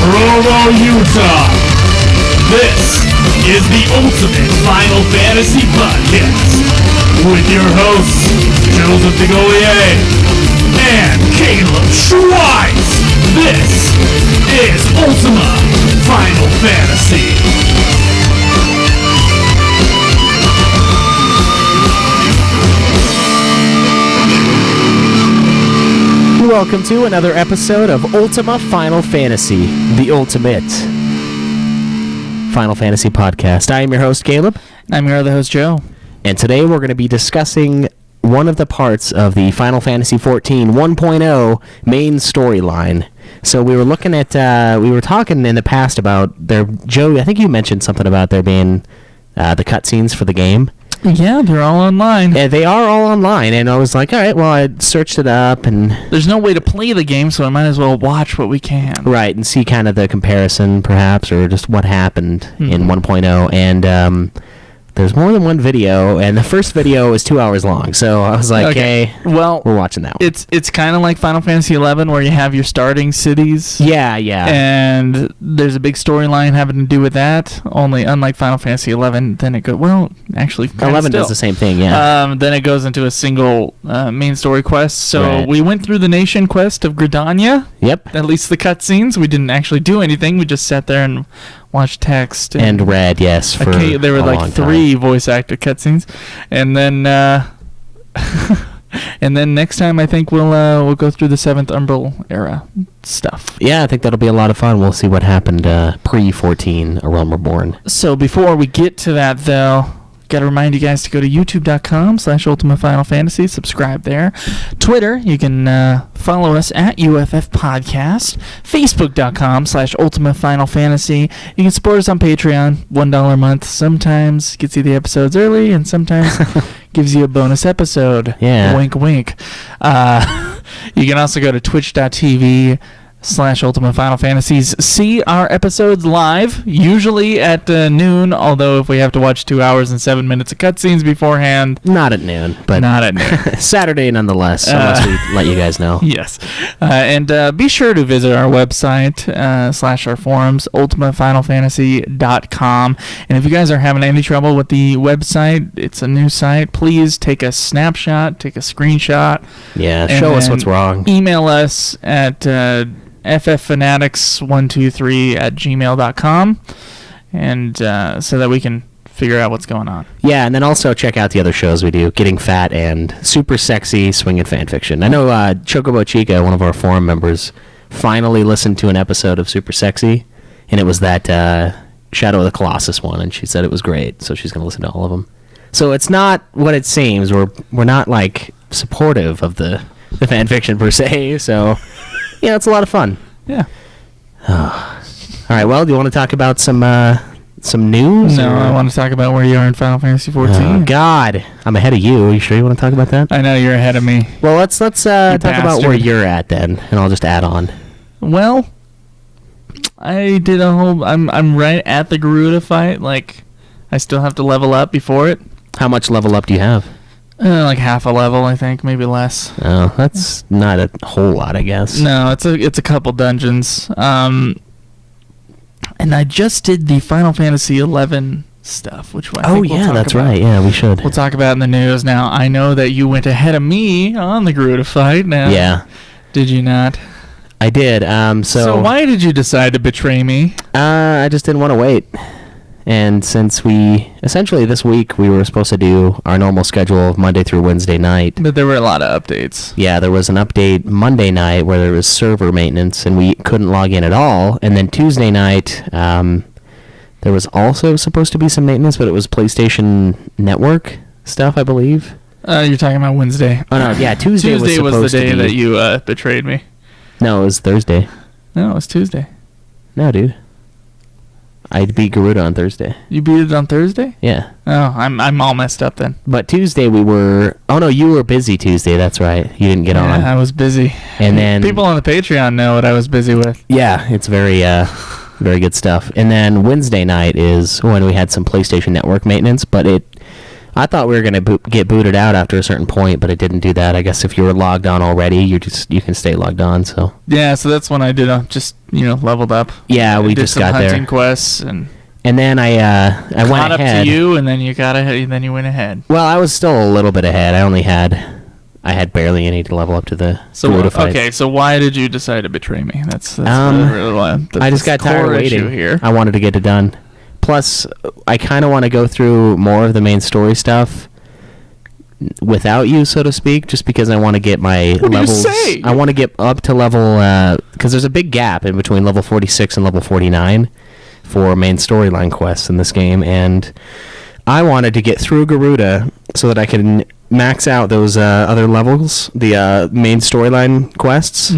Provo, Utah. This is the Ultimate Final Fantasy Podcast with your hosts, Joseph DeGolier and Caleb Schweiss. This is Ultima Final Fantasy. Welcome to another episode of Ultima Final Fantasy, the ultimate Final Fantasy podcast. I am your host, Caleb. I'm your other host, Joe. And today we're going to be discussing one of the parts of the Final Fantasy XIV 1.0 main storyline. So we were looking at, we were talking in the past about Joe, I think you mentioned something about there being the cutscenes for the game. Yeah, they're all online. Yeah, they are all online, and I was like, all right, well, I searched it up, and... There's no way to play the game, so I might as well watch what we can. Right, and see kind of the comparison, perhaps, or just what happened in 1.0, and there's more than one video, and the first video is 2 hours long, so I was like, okay, well, we're watching that one. It's kind of like Final Fantasy XI, where you have your starting cities. Yeah. And there's a big storyline having to do with that, only unlike Final Fantasy XI, then it goes, well, actually, 11 does the same thing, yeah. Then it goes into a single main story quest, so right. We went through the nation quest of Gridania. Yep. At least the cutscenes. We didn't actually do anything, we just sat there and watched text. And read, yes, for there were like 3 time. voice actor cutscenes. And then and then next time I think we'll go through the 7th Umbral era stuff. Yeah, I think that'll be a lot of fun. We'll see what happened pre-14, A Realm Reborn. So before we get to that, though, got to remind you guys to go to youtube.com/Ultima Final Fantasy. Subscribe there. Twitter, you can follow us at UFF Podcast. Facebook.com/Ultima Final Fantasy. You can support us on Patreon, $1 a month. Sometimes gets you the episodes early, and sometimes gives you a bonus episode. Yeah. Wink, wink. You can also go to twitch.tv/Ultima Final Fantasies. See our episodes live, usually at noon, although if we have to watch 2 hours and 7 minutes of cutscenes beforehand... Not at noon, but... Not at noon. Saturday nonetheless, unless we let you guys know. Yes. And be sure to visit our website, / our forums, ultimafinalfantasy.com. And if you guys are having any trouble with the website, it's a new site, please take a snapshot, take a screenshot. Yeah, show us what's wrong. Email us at... fffanatics123@gmail.com, and so that we can figure out what's going on. Yeah, and then also check out the other shows we do, Getting Fat and Super Sexy Swingin' Fanfiction. I know Chocobo Chica, one of our forum members, finally listened to an episode of Super Sexy, and it was that Shadow of the Colossus one, and she said it was great, so she's going to listen to all of them. So it's not what it seems. We're not, like, supportive of the fanfiction per se, so... Yeah, it's a lot of fun. Yeah. All right, well, do you want to talk about some news? No, I want to talk about where you are in Final Fantasy XIV. Oh, God. I'm ahead of you. Are you sure you want to talk about that? I know you're ahead of me. Well, let's talk about where you're at then, and I'll just add on. Well, I did a whole... I'm right at the Garuda fight. Like, I still have to level up before it. How much level up do you have? Like half a level, I think, maybe less. Oh, that's not a whole lot, I guess. No, it's a couple dungeons. And I just did the Final Fantasy XI stuff, which I think we'll talk that's about. right. Yeah, we should. We'll talk about in the news. Now, I know that you went ahead of me on the Garuda fight. Now, yeah. Did you not? I did. So why did you decide to betray me? I just didn't want to wait. And since essentially this week we were supposed to do our normal schedule of Monday through Wednesday night. But there were a lot of updates. Yeah, there was an update Monday night where there was server maintenance and we couldn't log in at all. And then Tuesday night, there was also supposed to be some maintenance, but it was PlayStation Network stuff, I believe. You're talking about Wednesday. Oh, no, yeah, Tuesday was supposed the day to be... that you betrayed me. No, it was Thursday. No, it was Tuesday. No, dude. I beat Garuda on Thursday. You beat it on Thursday? Yeah. Oh, I'm all messed up then. But Tuesday we were... Oh, no, you were busy Tuesday. That's right. You didn't get on. Yeah, I was busy. And then... People on the Patreon know what I was busy with. Yeah, it's very very good stuff. And then Wednesday night is when we had some PlayStation Network maintenance, but it I thought we were gonna get booted out after a certain point, but it didn't do that. I guess if you were logged on already, you can stay logged on. So yeah, so that's when I did just leveled up. Yeah, we did just some got there. hunting quests and then I went caught ahead. up to you, and then you got ahead, and then you went ahead. Well, I was still a little bit ahead. I had barely any to level up to the Garuda fight. Okay, so why did you decide to betray me? That's I just got tired of waiting. Here. I wanted to get it done. Plus, I kind of want to go through more of the main story stuff without you, so to speak, just because I want to get my levels. I want to get up to level because there's a big gap in between level 46 and level 49 for main storyline quests in this game, and I wanted to get through Garuda so that I can max out those other levels, the main storyline quests,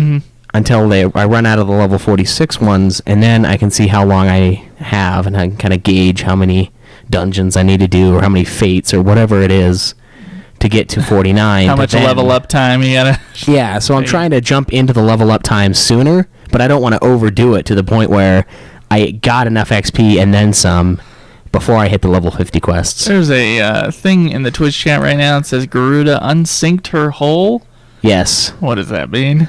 until I run out of the level 46 ones, and then I can see how long I have, and I can kind of gauge how many dungeons I need to do, or how many fates, or whatever it is, to get to 49. How much level up time you gotta... Yeah, so I'm trying to jump into the level up time sooner, but I don't want to overdo it to the point where I got enough XP and then some before I hit the level 50 quests. There's a thing in the Twitch chat right now that says Garuda unsynced her hole. Yes. What does that mean?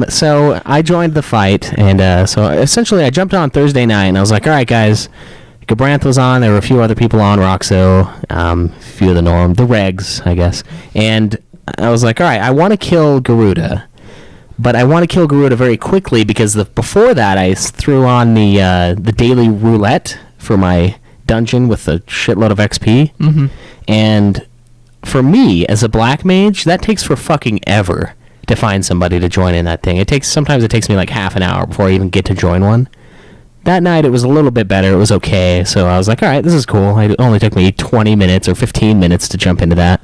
So I joined the fight, and so essentially I jumped on Thursday night, and I was like, all right, guys, Gabranth was on, there were a few other people on, Roxo, a few of the regs, I guess, and I was like, all right, I want to kill Garuda, but I want to kill Garuda very quickly, because before that I threw on the daily roulette for my dungeon with a shitload of XP, and for me as a black mage, that takes for fucking ever to find somebody to join in that thing. Sometimes it takes me like half an hour before I even get to join one. That night it was a little bit better. It was okay, so I was like, all right, this is cool. It only took me 20 minutes or 15 minutes to jump into that.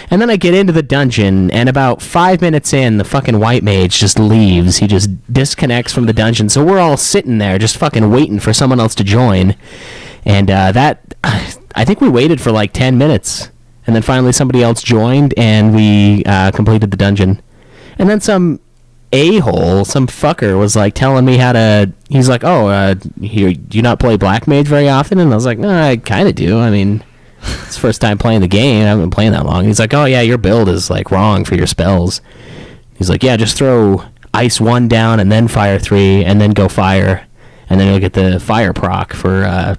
And then I get into the dungeon, and about 5 minutes in, the fucking white mage just leaves. He just disconnects from the dungeon, so we're all sitting there just fucking waiting for someone else to join. And I think we waited for like 10 minutes, and then finally somebody else joined, and we completed the dungeon. And then some a-hole, some fucker, was like telling me how to... He's like, do you not play Black Mage very often? And I was like, no, I kind of do. I mean, it's the first time playing the game. I haven't been playing that long. He's like, oh yeah, your build is like wrong for your spells. He's like, yeah, just throw Ice 1 down, and then Fire 3, and then go Fire, and then you'll get the Fire proc for...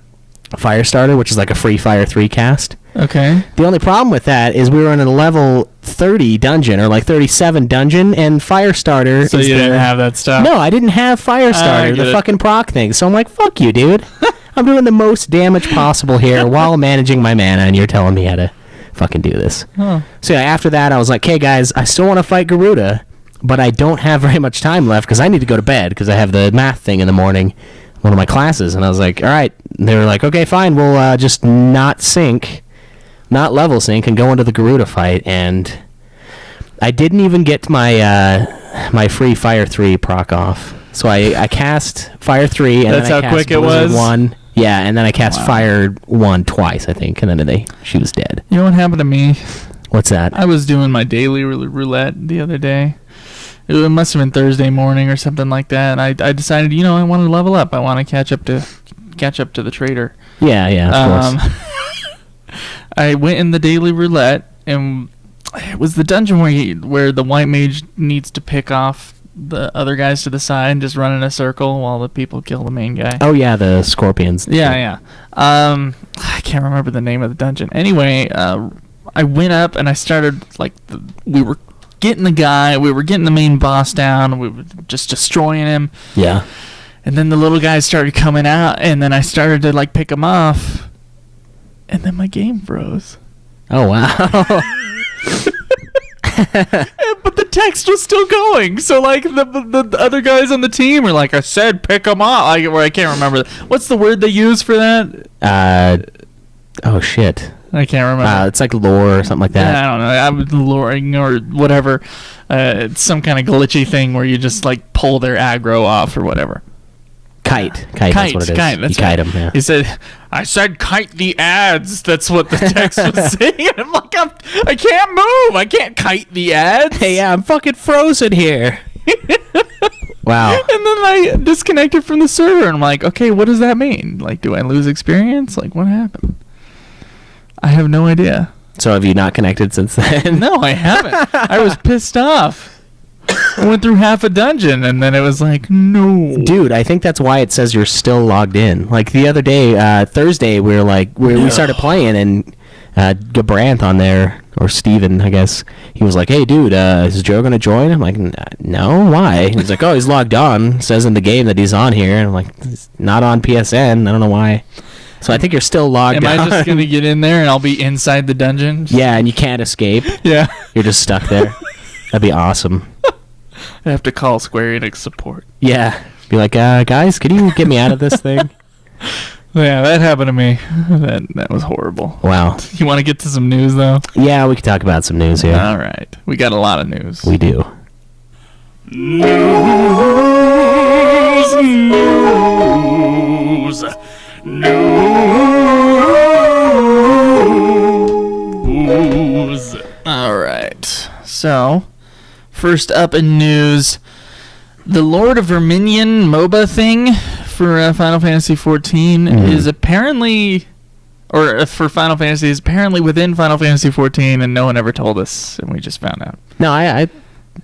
Firestarter, which is like a free Fire 3 cast. Okay. The only problem with that is we were in a level 30 dungeon, or like 37 dungeon, and Firestarter... So you didn't have that stuff? No, I didn't have Firestarter, the fucking proc thing. So I'm like, fuck you, dude. I'm doing the most damage possible here while managing my mana, and you're telling me how to fucking do this. Oh. So yeah, after that, I was like, hey guys, I still want to fight Garuda, but I don't have very much time left, because I need to go to bed, because I have the math thing in the morning, one of my classes. And I was like, all right. They were like, okay, fine, we'll just not level sync, and go into the Garuda fight. And I didn't even get my my free Fire 3 proc off. So I cast Fire 3, and that's then I how cast quick it Blizzard was? 1. Yeah, and then I cast Fire 1 twice, I think, and then she was dead. You know what happened to me? What's that? I was doing my daily roulette the other day. It must have been Thursday morning or something like that. And I decided, I want to level up. I want to catch up to the trader. Yeah, of course. I went in the daily roulette, and it was the dungeon where the white mage needs to pick off the other guys to the side and just run in a circle while the people kill the main guy. Oh yeah, the scorpions. Yeah. I can't remember the name of the dungeon. Anyway, I went up and I started we were getting the main boss down, we were just destroying him. Yeah. And then the little guys started coming out, and then I started to pick them off, and then my game froze. Oh wow. But the text was still going, so the other guys on the team were like, I said pick them off. I can't remember. What's the word they use for that? Oh shit. I can't remember. It's like lore or something like that. I don't know. I was luring or whatever. It's some kind of glitchy thing where you just pull their aggro off or whatever. Kite, that's what it is. Kite, that's you kite them, yeah. He said, I said kite the ads. That's what the text was saying. I'm like, I can't move. I can't kite the ads. Hey, yeah, I'm fucking frozen here. Wow. And then I disconnected from the server, and I'm like, okay, what does that mean? Do I lose experience? What happened? I have no idea. So have you not connected since then? No, I haven't. I was pissed off. I went through half a dungeon, and then it was like, no. Dude, I think that's why it says you're still logged in. Like the other day, Thursday, we started playing, and Gabranth on there, or Steven, I guess, he was like, hey, dude, is Joe going to join? I'm like, no, why? He's like, oh, he's logged on. It says in the game that he's on here. And I'm like, he's not on PSN. I don't know why. So I think you're still logged on. Am I just going to get in there and I'll be inside the dungeon? Yeah, and you can't escape. Yeah. You're just stuck there. That'd be awesome. I have to call Square Enix support. Yeah. Be like, guys, can you get me out of this thing? Yeah, that happened to me. That was horrible. Wow. You want to get to some news, though? Yeah, we could talk about some news here. All right. We got a lot of news. We do. News. All right. So, first up in news, the Lord of Verminion MOBA thing for Final Fantasy XIV is apparently, or for Final Fantasy, is apparently within Final Fantasy XIV, and no one ever told us, and we just found out. No, I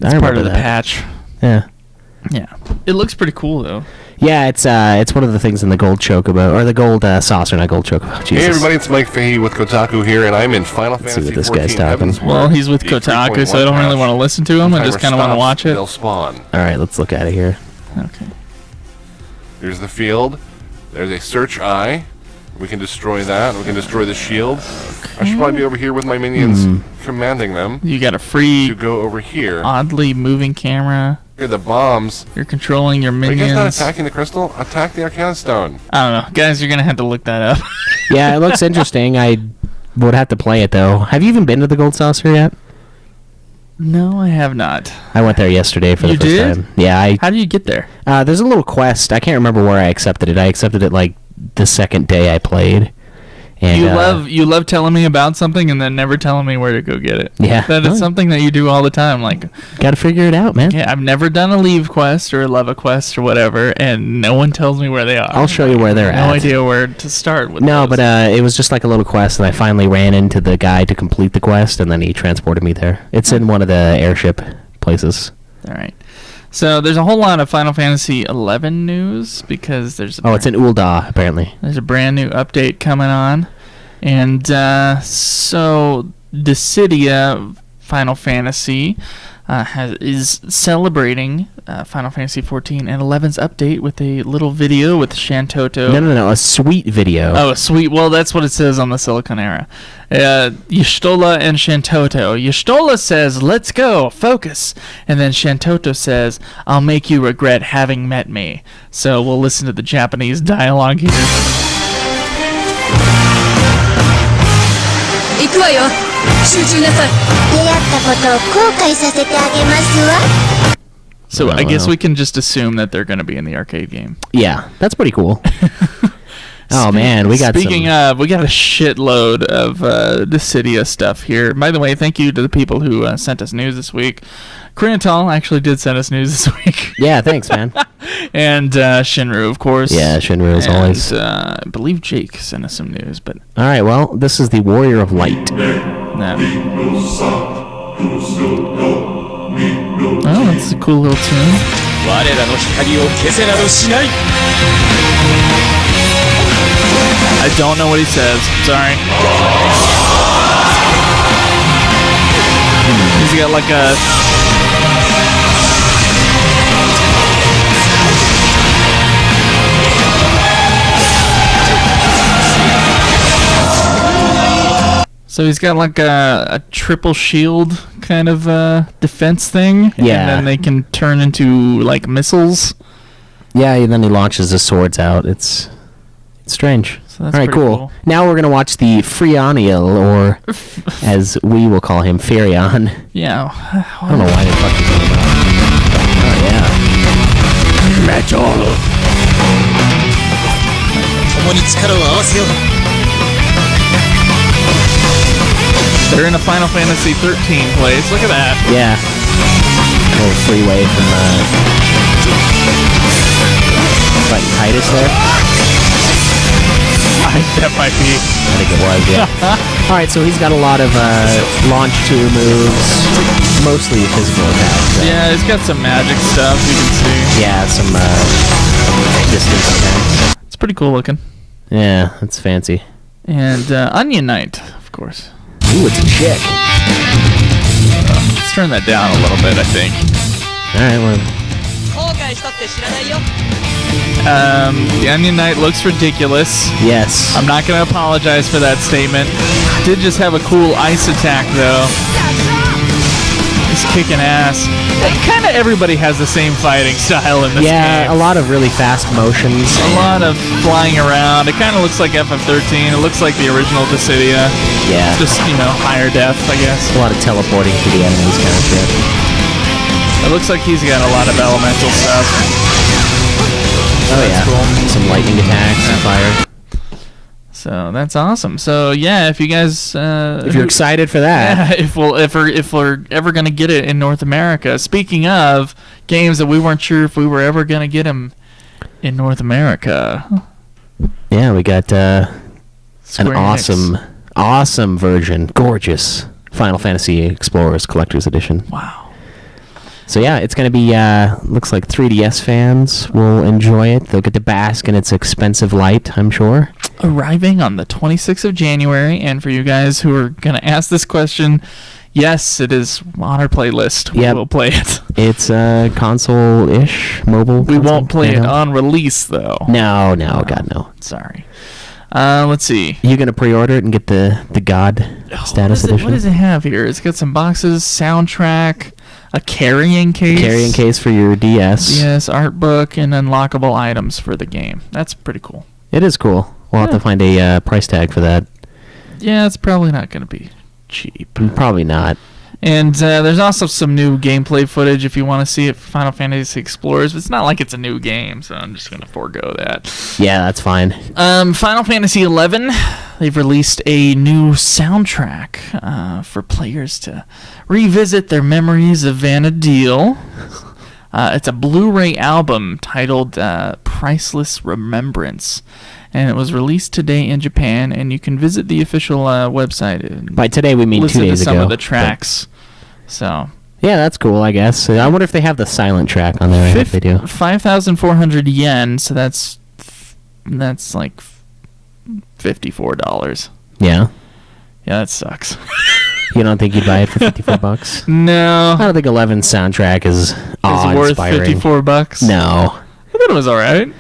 It's part of the patch. Yeah. Yeah. It looks pretty cool, though. Yeah, it's one of the things in the gold chocobo, or the gold saucer, not gold chocobo. Jesus. Hey everybody, it's Mike Fahey with Kotaku here, and I'm in Final Fantasy see what this XIV guy's talking. Heaven's Well, Word, he's with the Kotaku, so I 3.1 don't really patch. want to listen to him. I just kind of want to watch it. They'll spawn. All right, let's look at it here. Okay. There's the field. There's a search eye. We can destroy that. We can destroy the shield. I should probably be over here with my minions, commanding them You got a free, to go over here. oddly moving camera. Here, the bombs. You're controlling your Are you minions. guys not attacking the crystal? Attack the Arcana Stone. I don't know. Guys, you're going to have to look that up. Yeah, it looks interesting. I would have to play it, though. Have you even been to the gold saucer yet? No, I have not. I went there yesterday for the You first did? time. Yeah, How do you get there? there's a little quest. I can't remember where I accepted it. I accepted it, like, the second day I played. And, You love telling me about something and then never telling me where to go get it. Yeah. That is something that you do all the time. Like, Gotta figure it out, man. yeah, I've never done a leave quest or a love a quest or whatever, and no one tells me where they are. I'll show you where they're No at. idea where to start with. No, those. but it was just like a little quest, and I finally ran into the guy to complete the quest, and then he transported me there. It's in one of the airship places. All right. So there's a whole lot of Final Fantasy XI news because there's a It's in Ulda, apparently. There's a brand new update coming on. And so Dissidia Final Fantasy is celebrating Final Fantasy XIV and XI's update with a little video with Shantoto. No, a sweet video. Oh, sweet. Well, that's what it says on the Silicon Era. Y'shtola and Shantoto. Y'shtola says, let's go, focus. And then Shantoto says, I'll make you regret having met me. So we'll listen to the Japanese dialogue here. 行くわよ集中なさい出会ったことを後悔させてあげますわ So Well, I guess well. we can just assume that they're going to be in the arcade game. Yeah, that's pretty cool. Oh, man, we got Speaking some... of, we got a shitload of Dissidia stuff here. By the way, thank you to the people who sent us news this week. Krinatal actually did send us news this week. Yeah, thanks, man. And Shinru, of course. Yeah, Shinru, as always. I believe Jake sent us some news, but All right, well, this is the Warrior of Light. no. Oh, that's a cool little tune. I don't know what he says. Sorry. He's got like a... So he's got like a triple shield kind of defense thing. Yeah. And then they can turn into like missiles. Yeah, and then he launches his swords out. It's strange. So that's All right, pretty cool. Now we're going to watch the Freonial, or as we will call him, Ferion. Yeah. I don't know why they fucking call him that. Oh, yeah. Metal. They're in a Final Fantasy XIII place. Look at that. Yeah. A little freeway from fighting Titus there. That might be. I think it was, yeah. All right, so he's got a lot of launch 2 moves, mostly physical attacks. So. Yeah, he's got some magic stuff you can see. Yeah, some distance attacks. It's pretty cool looking. Yeah, that's fancy. And Onion Knight, of course. Ooh, it's a chick. Let's turn that down a little bit, I think. All right, well. The Onion Knight looks ridiculous. Yes. I'm not going to apologize for that statement. Did just have a cool ice attack, though. He's kicking ass. Kind of everybody has the same fighting style in this game. Yeah, a lot of really fast motions. A lot of flying around. It kind of looks like FF13. It looks like the original Dissidia. Yeah. Just, higher def, I guess. A lot of teleporting to the enemies kind of shit. It looks like he's got a lot of elemental stuff. Oh, that's yeah. cool. Some lightning attacks and fire. So that's awesome. So yeah, if you guys, if you're excited for that, yeah, if we're ever gonna get it in North America. Speaking of games that we weren't sure if we were ever gonna get them in North America. Yeah, we got an Square Enix. awesome version, gorgeous Final Fantasy Explorers Collector's Edition. Wow. So yeah, it's going to be, looks like 3DS fans will enjoy it. They'll get to bask in its expensive light, I'm sure. Arriving on the 26th of January, and for you guys who are going to ask this question, yes, it is on our playlist. Yep. We'll play it. It's console-ish, mobile. We console, won't play it handheld. on release, though. No, God, no. Sorry. Let's see. You going to pre-order it and get the God status edition? What does it have here? It's got some boxes, soundtrack, a carrying case. Carrying case for your DS. Yes, art book, and unlockable items for the game. That's pretty cool. It is cool. We'll have to find a price tag for that. Yeah, it's probably not going to be cheap. Probably not. And there's also some new gameplay footage if you want to see it for Final Fantasy Explorers. But it's not like it's a new game, so I'm just going to forego that. Yeah, that's fine. Final Fantasy XI, they've released a new soundtrack for players to revisit their memories of Vana'diel. It's a Blu-ray album titled Priceless Remembrance. And it was released today in Japan, and you can visit the official website. And by today, we mean 2 days ago. Listen to some of the tracks. So yeah, that's cool, I guess. I wonder if they have the silent track on there. I hope they do. 5,400 yen, so that's like $54. Yeah. Yeah, that sucks. You don't think you'd buy it for $54? No. I don't think 11's soundtrack is awe-inspiring. It's worth $54? No. I thought it was alright.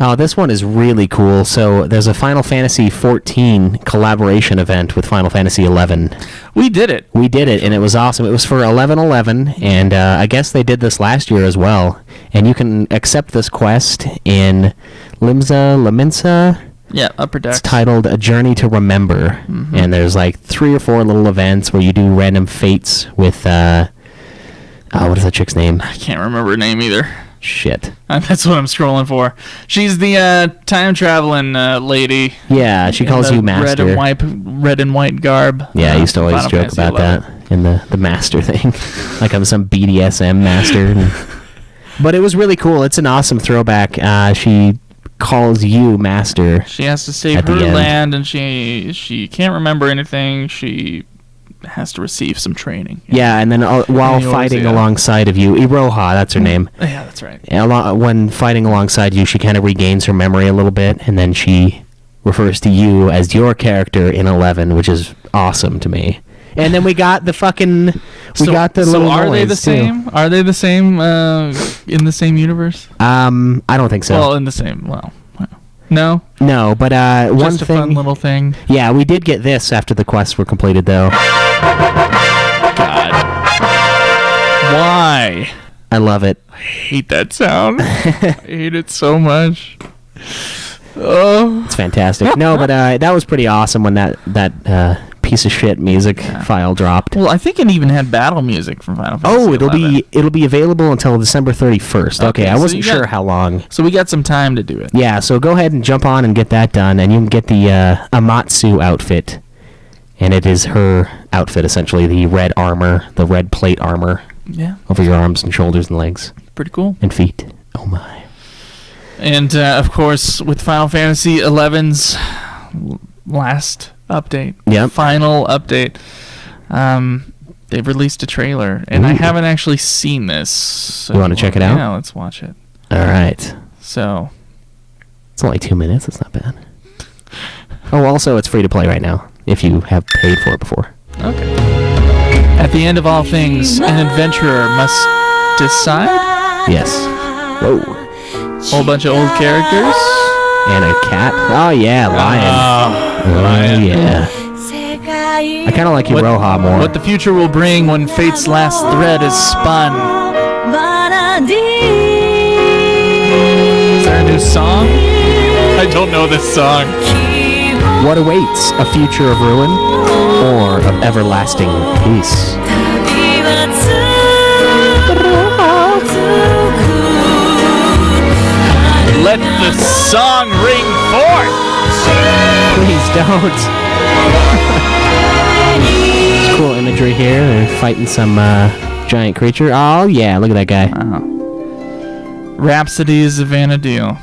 Oh, this one is really cool. So there's a Final Fantasy XIV collaboration event with Final Fantasy XI. We did it. And it was awesome. It was for 11/11, and I guess they did this last year as well. And you can accept this quest in Limsa. Yeah, Upper Decks. It's titled A Journey to Remember. Mm-hmm. And there's like 3 or 4 little events where you do random fates with, what is that chick's name? I can't remember her name either. Shit. That's what I'm scrolling for. She's the time-traveling lady. Yeah, she calls you Master. Red and white garb. Yeah, I used to always joke about that in the Master thing. Like I'm some BDSM Master. But it was really cool. It's an awesome throwback. She calls you Master. She has to save her land, and she can't remember anything. She has to receive some training. Yeah, and then while fighting alongside of you, Iroha, that's her name. Yeah, that's right. When fighting alongside you, she kind of regains her memory a little bit, and then she refers to you as your character in 11, which is awesome to me. And then we got the fucking... got the little are they the same? Are they the same in the same universe? I don't think so. Well, in the same... Well... No? No, but one thing... Just a fun little thing. Yeah, we did get this after the quests were completed, though. God. Why? I love it. I hate that sound. I hate it so much. Oh. It's fantastic. No, but that was pretty awesome when that piece of shit music file dropped. Well, I think it even had battle music from Final Fantasy. Oh, it'll be available until December 31st. Okay, I wasn't sure how long. So we got some time to do it. Yeah, so go ahead and jump on and get that done, and you can get the Matsu outfit. And it is her outfit, essentially, the red armor, the red plate armor. Yeah. Over your arms and shoulders and legs. Pretty cool. And feet. Oh my. And, of course, with Final Fantasy XI's last update. Yep. Final update. They've released a trailer, and I haven't actually seen this. So You want to check it out? Yeah, let's watch it. All right. So, It's only 2 minutes. It's not bad. Oh, also, it's free to play right now if you have paid for it before. okay. At the end of all things, an adventurer must decide. Yes. Whoa. Whole bunch of old characters. And a cat. Oh, yeah, lion. Lion. Yeah. I kind of like Roha more. What the future will bring when fate's last thread is spun. Is there a new song? I don't know this song. What awaits? A future of ruin or of everlasting peace? Let the song ring forth. Please don't. Cool imagery here. They're fighting some giant creature. Oh, yeah. Look at that guy. Rhapsody of Vanadil.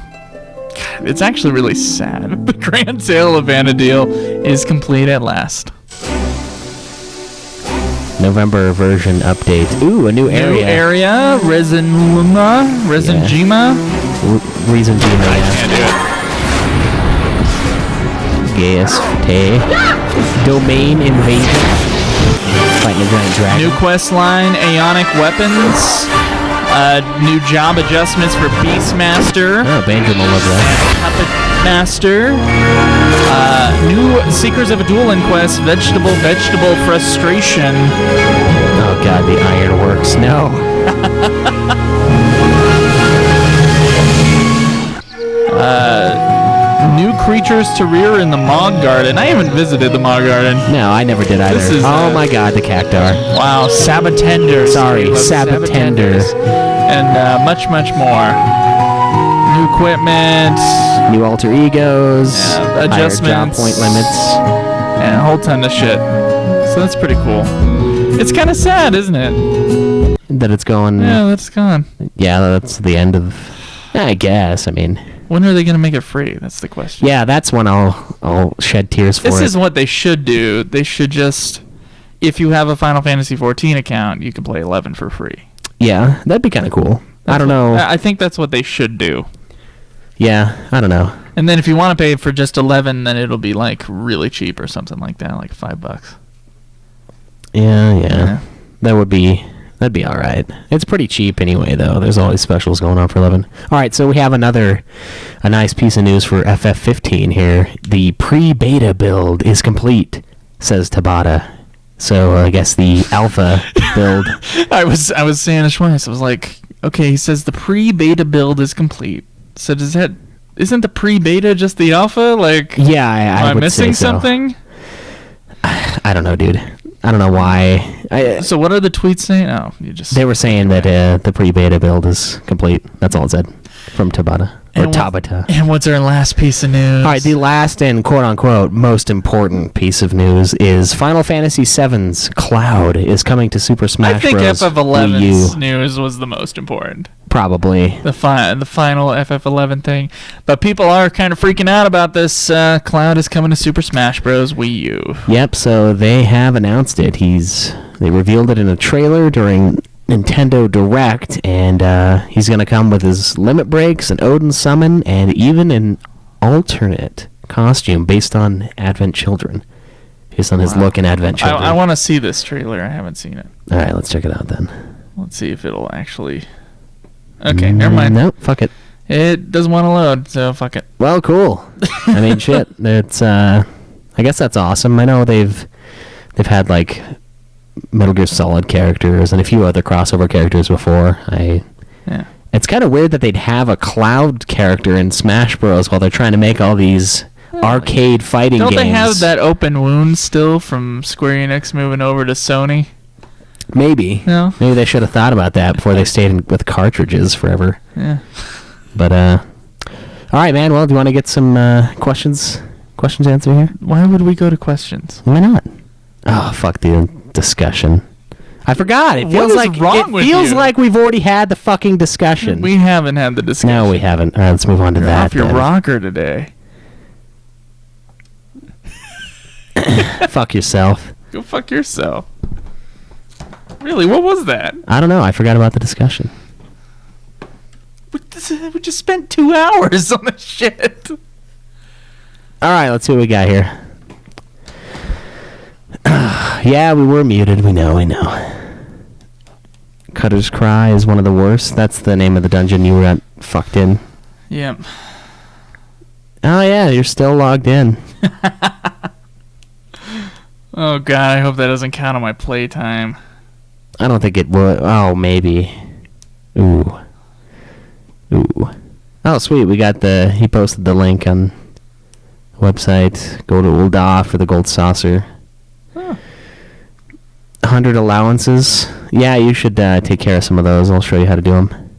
God, it's actually really sad. The grand sale of Vanadil is complete at last. November version update. Ooh, a new area. New area. Resinjima. Reason G. I can't do it. Gaius Te. Domain invasion. Fighting a giant dragon. New quest line, Aeonic weapons. New job adjustments for Beastmaster. Oh, Banjo will love that. Puppet Master. New Seekers of a Dueling quest, Vegetable Frustration. Oh god, the Ironworks. No. New creatures to rear in the Mog Garden. I haven't visited the Mog Garden. No, I never did either. This is, oh my god, the Cactar. Wow, Sabatender. Sorry, Sabatender. And much, much more. New equipment. New alter egos. Yeah, adjustments. Higher job point limits. And a whole ton of shit. So that's pretty cool. It's kind of sad, isn't it? That it's going... Yeah, that's gone. Yeah, that's the end of... I guess, I mean... When are they going to make it free? That's the question. Yeah, that's when I'll shed tears for it. This is what they should do. They should just... If you have a Final Fantasy XIV account, you can play 11 for free. Yeah, that'd be kind of cool. I don't know. I think that's what they should do. Yeah, I don't know. And then if you want to pay for just 11, then it'll be like really cheap or something like that, like $5. Yeah. That'd be all right. It's pretty cheap anyway, though. There's always specials going on for 11. All right, so we have a nice piece of news for FF15 here. The pre-beta build is complete, says Tabata. So I guess the alpha build. I was saying it twice. I was like, okay, he says the pre-beta build is complete. So isn't the pre-beta just the alpha? Like, yeah, I am I would missing say so. something? I don't know, dude. I don't know why. So what are the tweets saying? Oh, you just... They were saying that the pre-beta build is complete. That's all it said from Tabata. Or Tabata. And what's our last piece of news? All right, the last and quote-unquote most important piece of news is Final Fantasy VII's Cloud is coming to Super Smash Bros. I think Wii U. FF11's news was the most important. Probably. The final FF11 thing. But people are kind of freaking out about this. Cloud is coming to Super Smash Bros. Wii U. Yep, so they have announced it. They revealed it in a trailer during Nintendo Direct, and he's going to come with his limit breaks, an Odin summon, and even an alternate costume based on Advent Children. Based on his look in Advent Children. I want to see this trailer. I haven't seen it. All right, let's check it out then. Let's see if it'll actually... Okay, never mind. Nope, fuck it. It doesn't want to load, so fuck it. Well, cool. I mean, shit. It's I guess that's awesome. I know they've had like Metal Gear Solid characters and a few other crossover characters before. Yeah. It's kind of weird that they'd have a Cloud character in Smash Bros. While they're trying to make all these arcade fighting games. Don't they have that open wound still from Square Enix moving over to Sony? Maybe. No. Maybe they should have thought about that before they stayed with cartridges forever. Yeah. But all right, man. Well, do you want to get some questions answered here? Why would we go to questions? Why not? Oh, fuck the discussion. I forgot. It feels like like we've already had the fucking discussion. We haven't had the discussion. No, we haven't. All right, let's move on to You're that. off your rocker today. Fuck yourself. Go fuck yourself. Really, what was that? I don't know. I forgot about the discussion. We just spent 2 hours on this shit. All right, let's see what we got here. Yeah, we were muted. We know. Cutter's Cry is one of the worst. That's the name of the dungeon you got fucked in. Yep. Oh, yeah, you're still logged in. Oh, God, I hope that doesn't count on my playtime. I don't think it would. Oh, maybe. Ooh. Oh, sweet. We got he posted the link on the website. Go to Ulda for the gold saucer. Huh. 100 allowances. Yeah, you should take care of some of those. I'll show you how to do them.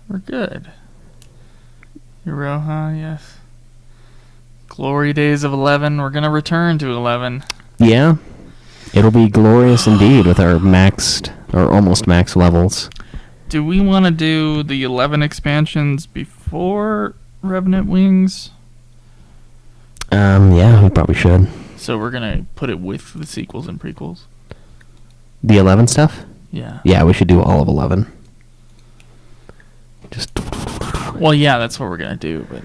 We're good. Iroha, yes. Glory days of 11. We're going to return to 11. Yeah. It'll be glorious indeed with our maxed, or almost max levels. Do we want to do the 11 expansions before Revenant Wings? Yeah, we probably should. So we're going to put it with the sequels and prequels? The 11 stuff? Yeah. Yeah, we should do all of 11. Just... Well, yeah, that's what we're going to do, but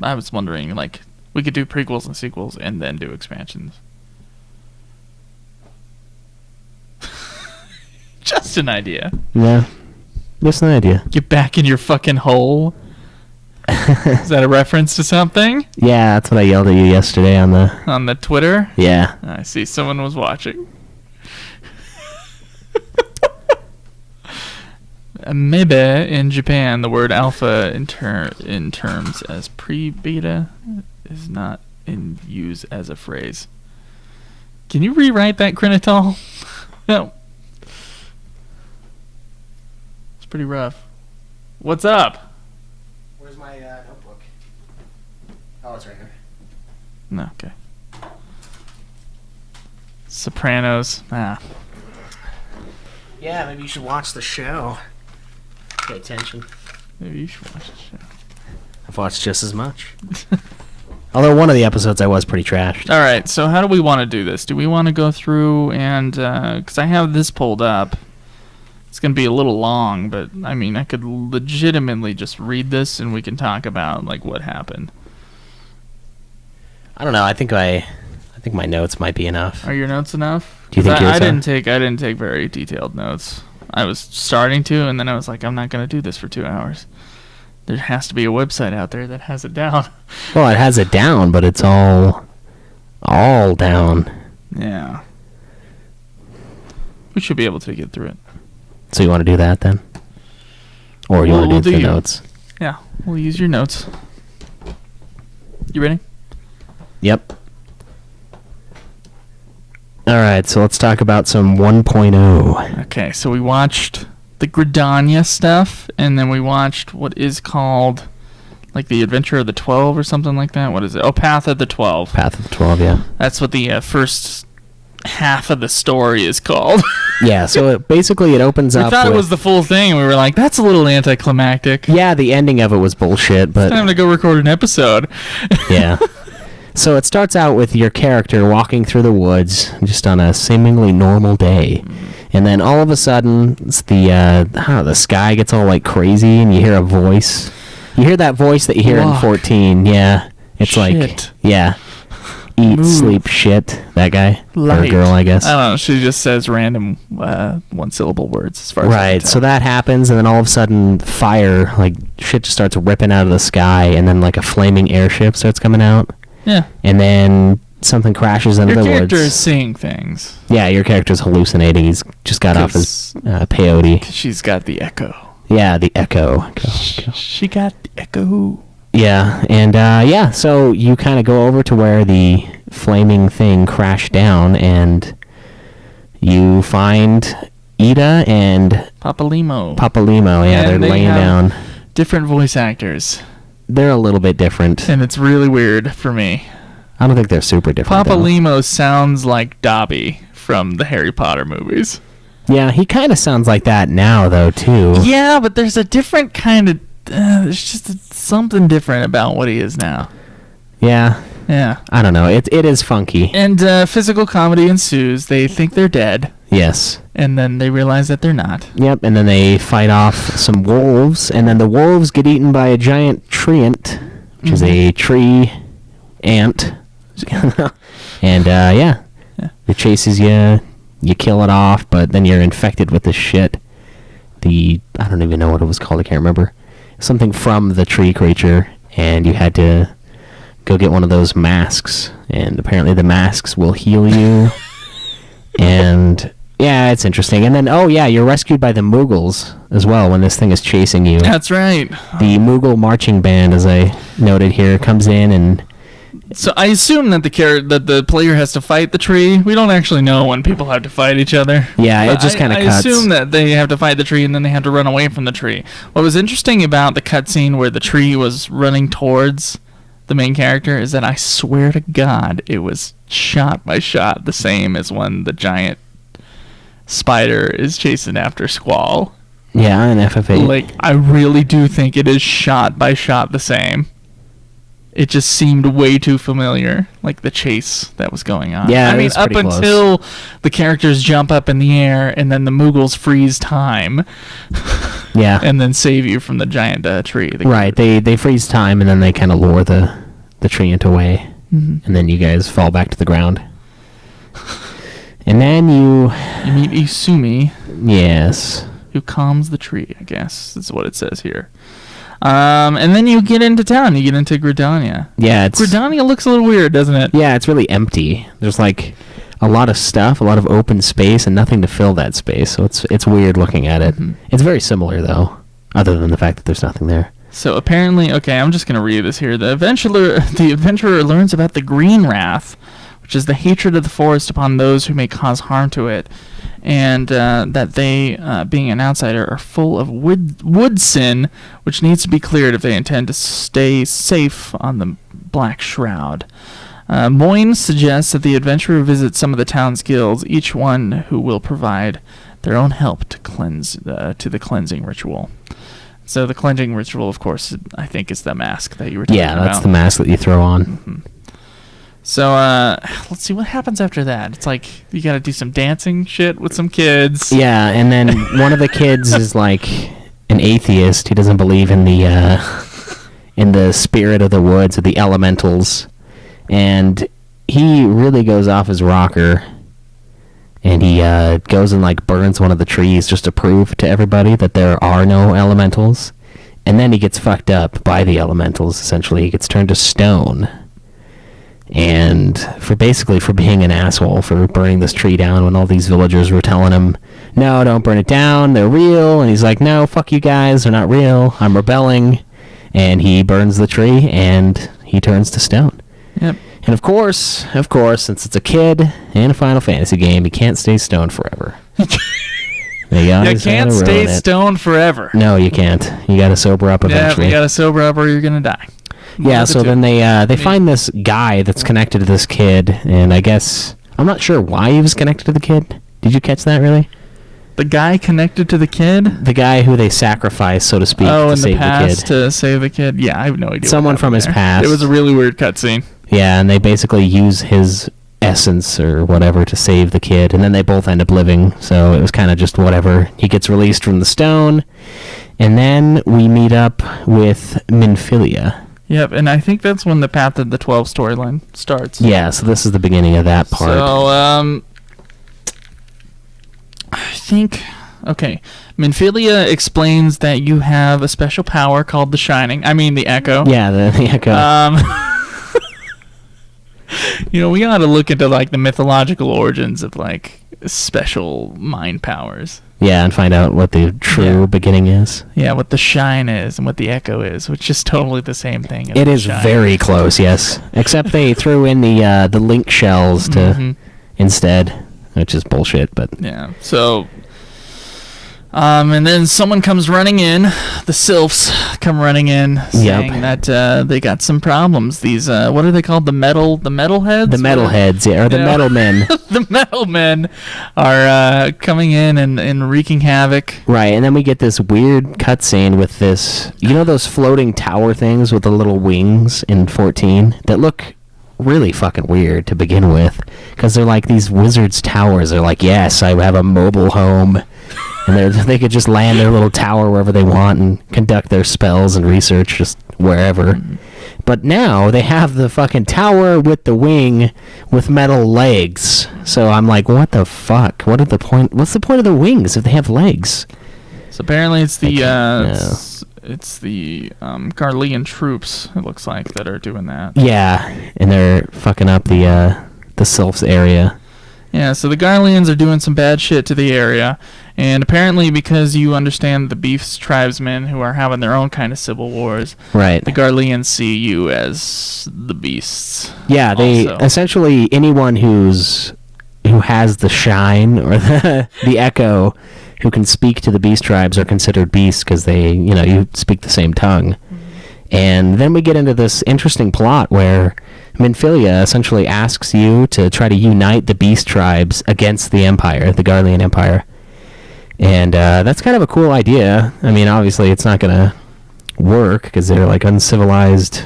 I was wondering, like, we could do prequels and sequels and then do expansions. Just an idea. Yeah. Just an idea. Get back in your fucking hole. Is that a reference to something? Yeah, that's what I yelled at you yesterday on the Twitter? Yeah. I see someone was watching. Maybe in Japan, the word alpha in terms as pre-beta is not in use as a phrase. Can you rewrite that, Crinitol? No. It's pretty rough. What's up? Where's my notebook? Oh, it's right here. No, okay. Sopranos. Yeah, maybe you should watch the show. Pay attention. Maybe you should watch the show. I've watched just as much. Although one of the episodes I was pretty trashed. All right, so how do we want to do this? Do we want to go through and... Because I have this pulled up. It's going to be a little long, but, I mean, I could legitimately just read this and we can talk about, like, what happened. I don't know. I think my notes might be enough. Are your notes enough? Do you think yours I are? didn't take very detailed notes. I was starting to, and then I was like, I'm not going to do this for 2 hours. There has to be a website out there that has it down. Well, it has it down, but it's all down. Yeah. We should be able to get through it. So you want to do that then? Or you want to do the your notes? Yeah, we'll use your notes. You ready? Yep. All right, so let's talk about some 1.0. Okay, so we watched the Gridania stuff, and then we watched what is called, like, the Adventure of the 12 or something like that. What is it? Oh, Path of the 12. Path of the 12, yeah. That's what the first half of the story is called. Yeah, so it opens up. We thought it was the full thing, and we were like, that's a little anticlimactic. Yeah, the ending of it was bullshit, but... It's time to go record an episode. Yeah. So it starts out with your character walking through the woods just on a seemingly normal day. And then all of a sudden, it's the sky gets all like crazy and you hear a voice. You hear that voice that you hear in 14. Yeah. It's Shit. like, yeah. Eat, Move. sleep, shit. That guy. Light. Or girl, I guess. I don't know. She just says random one-syllable words as far as I can Right, tell. so that happens, and then all of a sudden, fire, like, shit just starts ripping out of the sky, and then, like, a flaming airship starts coming out. Yeah. And then something crashes into Your the character woods. is seeing things. Yeah, your character's hallucinating. He's just got off his peyote. She's got the echo. Yeah, the echo. She got the echo. Yeah, and so you kind of go over to where the flaming thing crashed down, and you find Ida and Papalimo. Papalimo. Yeah, And they're they laying have down. Different voice actors. They're a little bit different. And it's really weird for me. I don't think they're super different. Papalimo sounds like Dobby from the Harry Potter movies. Yeah, he kind of sounds like that now, though, too. Yeah, but there's a different kind of... there's just something different about what he is now. Yeah. Yeah. I don't know. It is funky. And physical comedy ensues. They think they're dead, Yes. and then they realize that they're not. Yep, and then they fight off some wolves, and then the wolves get eaten by a giant treant, which is a tree ant. And, yeah. It chases you, you kill it off, but then you're infected with this shit. I don't even know what it was called, I can't remember. Something from the tree creature, and you had to go get one of those masks, and apparently the masks will heal you. And yeah, it's interesting. And then you're rescued by the Moogles as well when this thing is chasing you. That's right. The Moogle marching band, as I noted here, comes in, and So I assume that the player has to fight the tree. We don't actually know when people have to fight each other. yeah, it But just kind of cuts. I assume that they have to fight the tree and then they have to run away from the tree. What was interesting about the cutscene where the tree was running towards the main character is that I swear to God it was shot by shot the same as when the giant spider is chasing after Squall. Yeah, an FF8. Like, I really do think it is shot by shot the same. It just seemed way too familiar, like the chase that was going on. Yeah, I it mean, was up pretty close. until the characters jump up in the air and then the Moogles freeze time Yeah. and then save you from the giant tree. Right, they freeze time, and then they kind of lure the treant away, and then you guys fall back to the ground. And then you meet Isumi, yes. who calms the tree, I guess is what it says here. And then you get into town. You get into Gridania. Yeah, Gridania looks a little weird, doesn't it? Yeah, it's really empty. There's like a lot of stuff, a lot of open space, and nothing to fill that space. So it's weird looking at it. It's very similar though, other than the fact that there's nothing there. So apparently, okay, I'm just gonna read this here. The adventurer learns about the Green Wrath, which is the hatred of the forest upon those who may cause harm to it, and that they, being an outsider, are full of wood sin, which needs to be cleared if they intend to stay safe on the Black Shroud. Moyne suggests that the adventurer visit some of the town's guilds, each one who will provide their own help to cleanse to the cleansing ritual. So the cleansing ritual, of course, I think is the mask that you were talking about. Yeah, that's the mask that you throw on. So, let's see what happens after that. It's like you gotta do some dancing shit with some kids. Yeah, and then one of the kids is like an atheist. He doesn't believe in the spirit of the woods, or the elementals. And he really goes off his rocker. And he goes and like burns one of the trees just to prove to everybody that there are no elementals. And then he gets fucked up by the elementals, essentially. He gets turned to stone. And for being an asshole, for burning this tree down when all these villagers were telling him, no, don't burn it down, they're real. And he's like, no, fuck you guys, they're not real, I'm rebelling. And he burns the tree, and he turns to stone. Yep. And of course, since it's a kid in a Final Fantasy game, he can't stay stoned forever. You can't stay stoned forever. No, you can't. You gotta sober up eventually. Yeah, you gotta sober up or you're gonna die. Yeah, so then they find this guy that's connected to this kid, and I guess I'm not sure why he was connected to the kid. Did you catch that, really? The guy connected to the kid? The guy who they sacrificed, so to speak, to save the kid. To save the kid? Yeah, I have no idea. Someone from his past. It was a really weird cutscene. Yeah, and they basically use his essence or whatever to save the kid, and then they both end up living, so it was kind of just whatever. He gets released from the stone, and then we meet up with Minfilia. Yep, and I think that's when the Path of the 12 storyline starts. Yeah, so this is the beginning of that part. So, I think... Okay, Minfilia explains that you have a special power called the Shining. I mean, the Echo. Yeah, the Echo. We gotta look into, like, the mythological origins of, like, special mind powers. Yeah, and find out what the true beginning is. Yeah, what the Shine is and what the Echo is, which is totally the same thing. It is very close, yes. Except they threw in the link shells to instead, which is bullshit, but... Yeah, so... and then someone comes running in. The Sylphs come running in, saying that they got some problems. These what are they called? The metalheads. The metalheads, yeah, or the metal men. The metal men are coming in and wreaking havoc. Right, and then we get this weird cutscene with this. You know those floating tower things with the little wings in 14 that look really fucking weird to begin with, because they're like these wizards' towers. They're like, yes, I have a mobile home, and they could just land their little tower wherever they want and conduct their spells and research just wherever. But now they have the fucking tower with the wing with metal legs. So I'm like, what the fuck? What's the point of the wings if they have legs? So apparently it's the Garlean troops, it looks like, that are doing that. Yeah, and they're fucking up the Sylphs area. Yeah, so the Garleans are doing some bad shit to the area, and apparently because you understand the Beef's tribesmen who are having their own kind of civil wars, right? The Garleans see you as the beasts. Yeah, they essentially, anyone who has the shine or the echo, who can speak to the beast tribes, are considered beasts because they, you speak the same tongue. And then we get into this interesting plot where Minfilia essentially asks you to try to unite the beast tribes against the Empire, the Garlean Empire. And that's kind of a cool idea. I mean, obviously it's not going to work because they're like uncivilized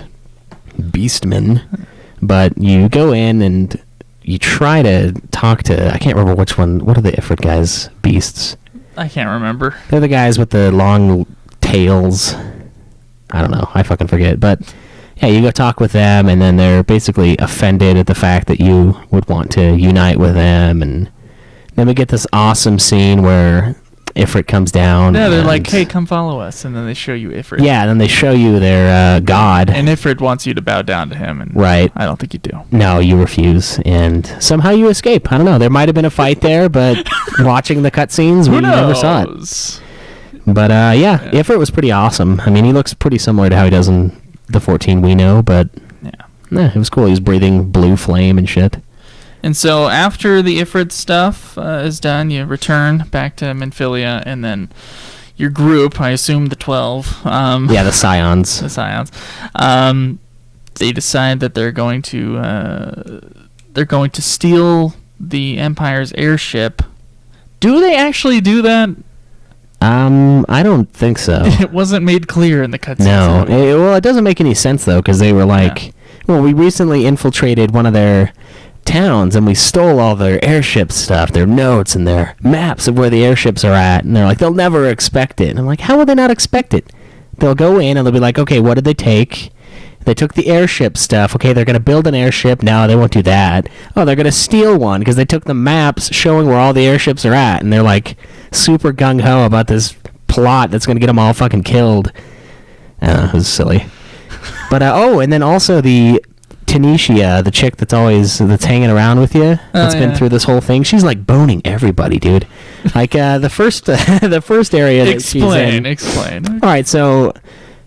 beastmen. But you go in and you try to talk to, I can't remember which one, what are the Ifrit guys? Beasts? I can't remember. They're the guys with the long tails. I don't know. I fucking forget. But yeah, you go talk with them, and then they're basically offended at the fact that you would want to unite with them. And then we get this awesome scene where Ifrit comes down. Yeah, they're like, hey, come follow us. And then they show you Ifrit. Yeah, and then they show you their god. And Ifrit wants you to bow down to him. And right. I don't think you do. No, you refuse. And somehow you escape. I don't know. There might have been a fight there, but watching the cutscenes, we never saw it. But yeah, Ifrit was pretty awesome. I mean, he looks pretty similar to how he does in the 14 we know, but yeah, it was cool. He was breathing blue flame and shit. And so after the Ifrit stuff is done, you return back to Minfilia, and then your group, I assume the 12. Yeah, the Scions. The Scions. They decide that they're going to steal the Empire's airship. Do they actually do that? I don't think so. It wasn't made clear in the cutscenes. No. Well, it doesn't make any sense, though, because they were like, well, we recently infiltrated one of their towns, and we stole all their airship stuff, their notes, and their maps of where the airships are at. And they're like, they'll never expect it. And I'm like, how will they not expect it? They'll go in, and they'll be like, okay, what did they take? They took the airship stuff. Okay, they're going to build an airship. No, they won't do that. Oh, they're going to steal one because they took the maps showing where all the airships are at. And they're like super gung-ho about this plot that's going to get them all fucking killed. It was silly. But, and then also the Tanisha, the chick that's hanging around with you, that's been through this whole thing. She's like boning everybody, dude. Like the first area that she's in. Explain. All right, so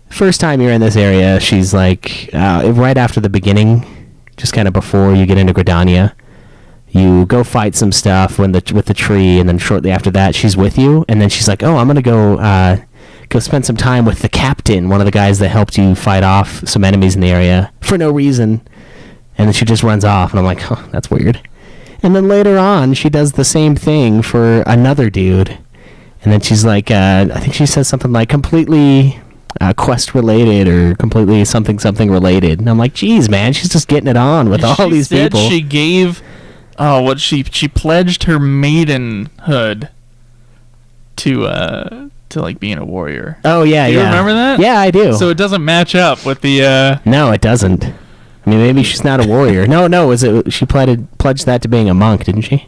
first time you're in this area, she's like right after the beginning, just kind of before you get into Gridania. You go fight some stuff with the tree, and then shortly after that, she's with you, and then she's like, "Oh, I'm gonna go spend some time with the captain, one of the guys that helped you fight off some enemies in the area for no reason." And then she just runs off, and I'm like, "Oh, that's weird." And then later on, she does the same thing for another dude, and then she's like, I think she says something like completely quest related or completely something related, and I'm like, "Geez, man, she's just getting it on with all these people." She gave. She pledged her maidenhood to like being a warrior. Oh yeah, do you remember that? Yeah, I do. So it doesn't match up with the. No, it doesn't. I mean, maybe she's not a warrior. No, she pledged that to being a monk, didn't she?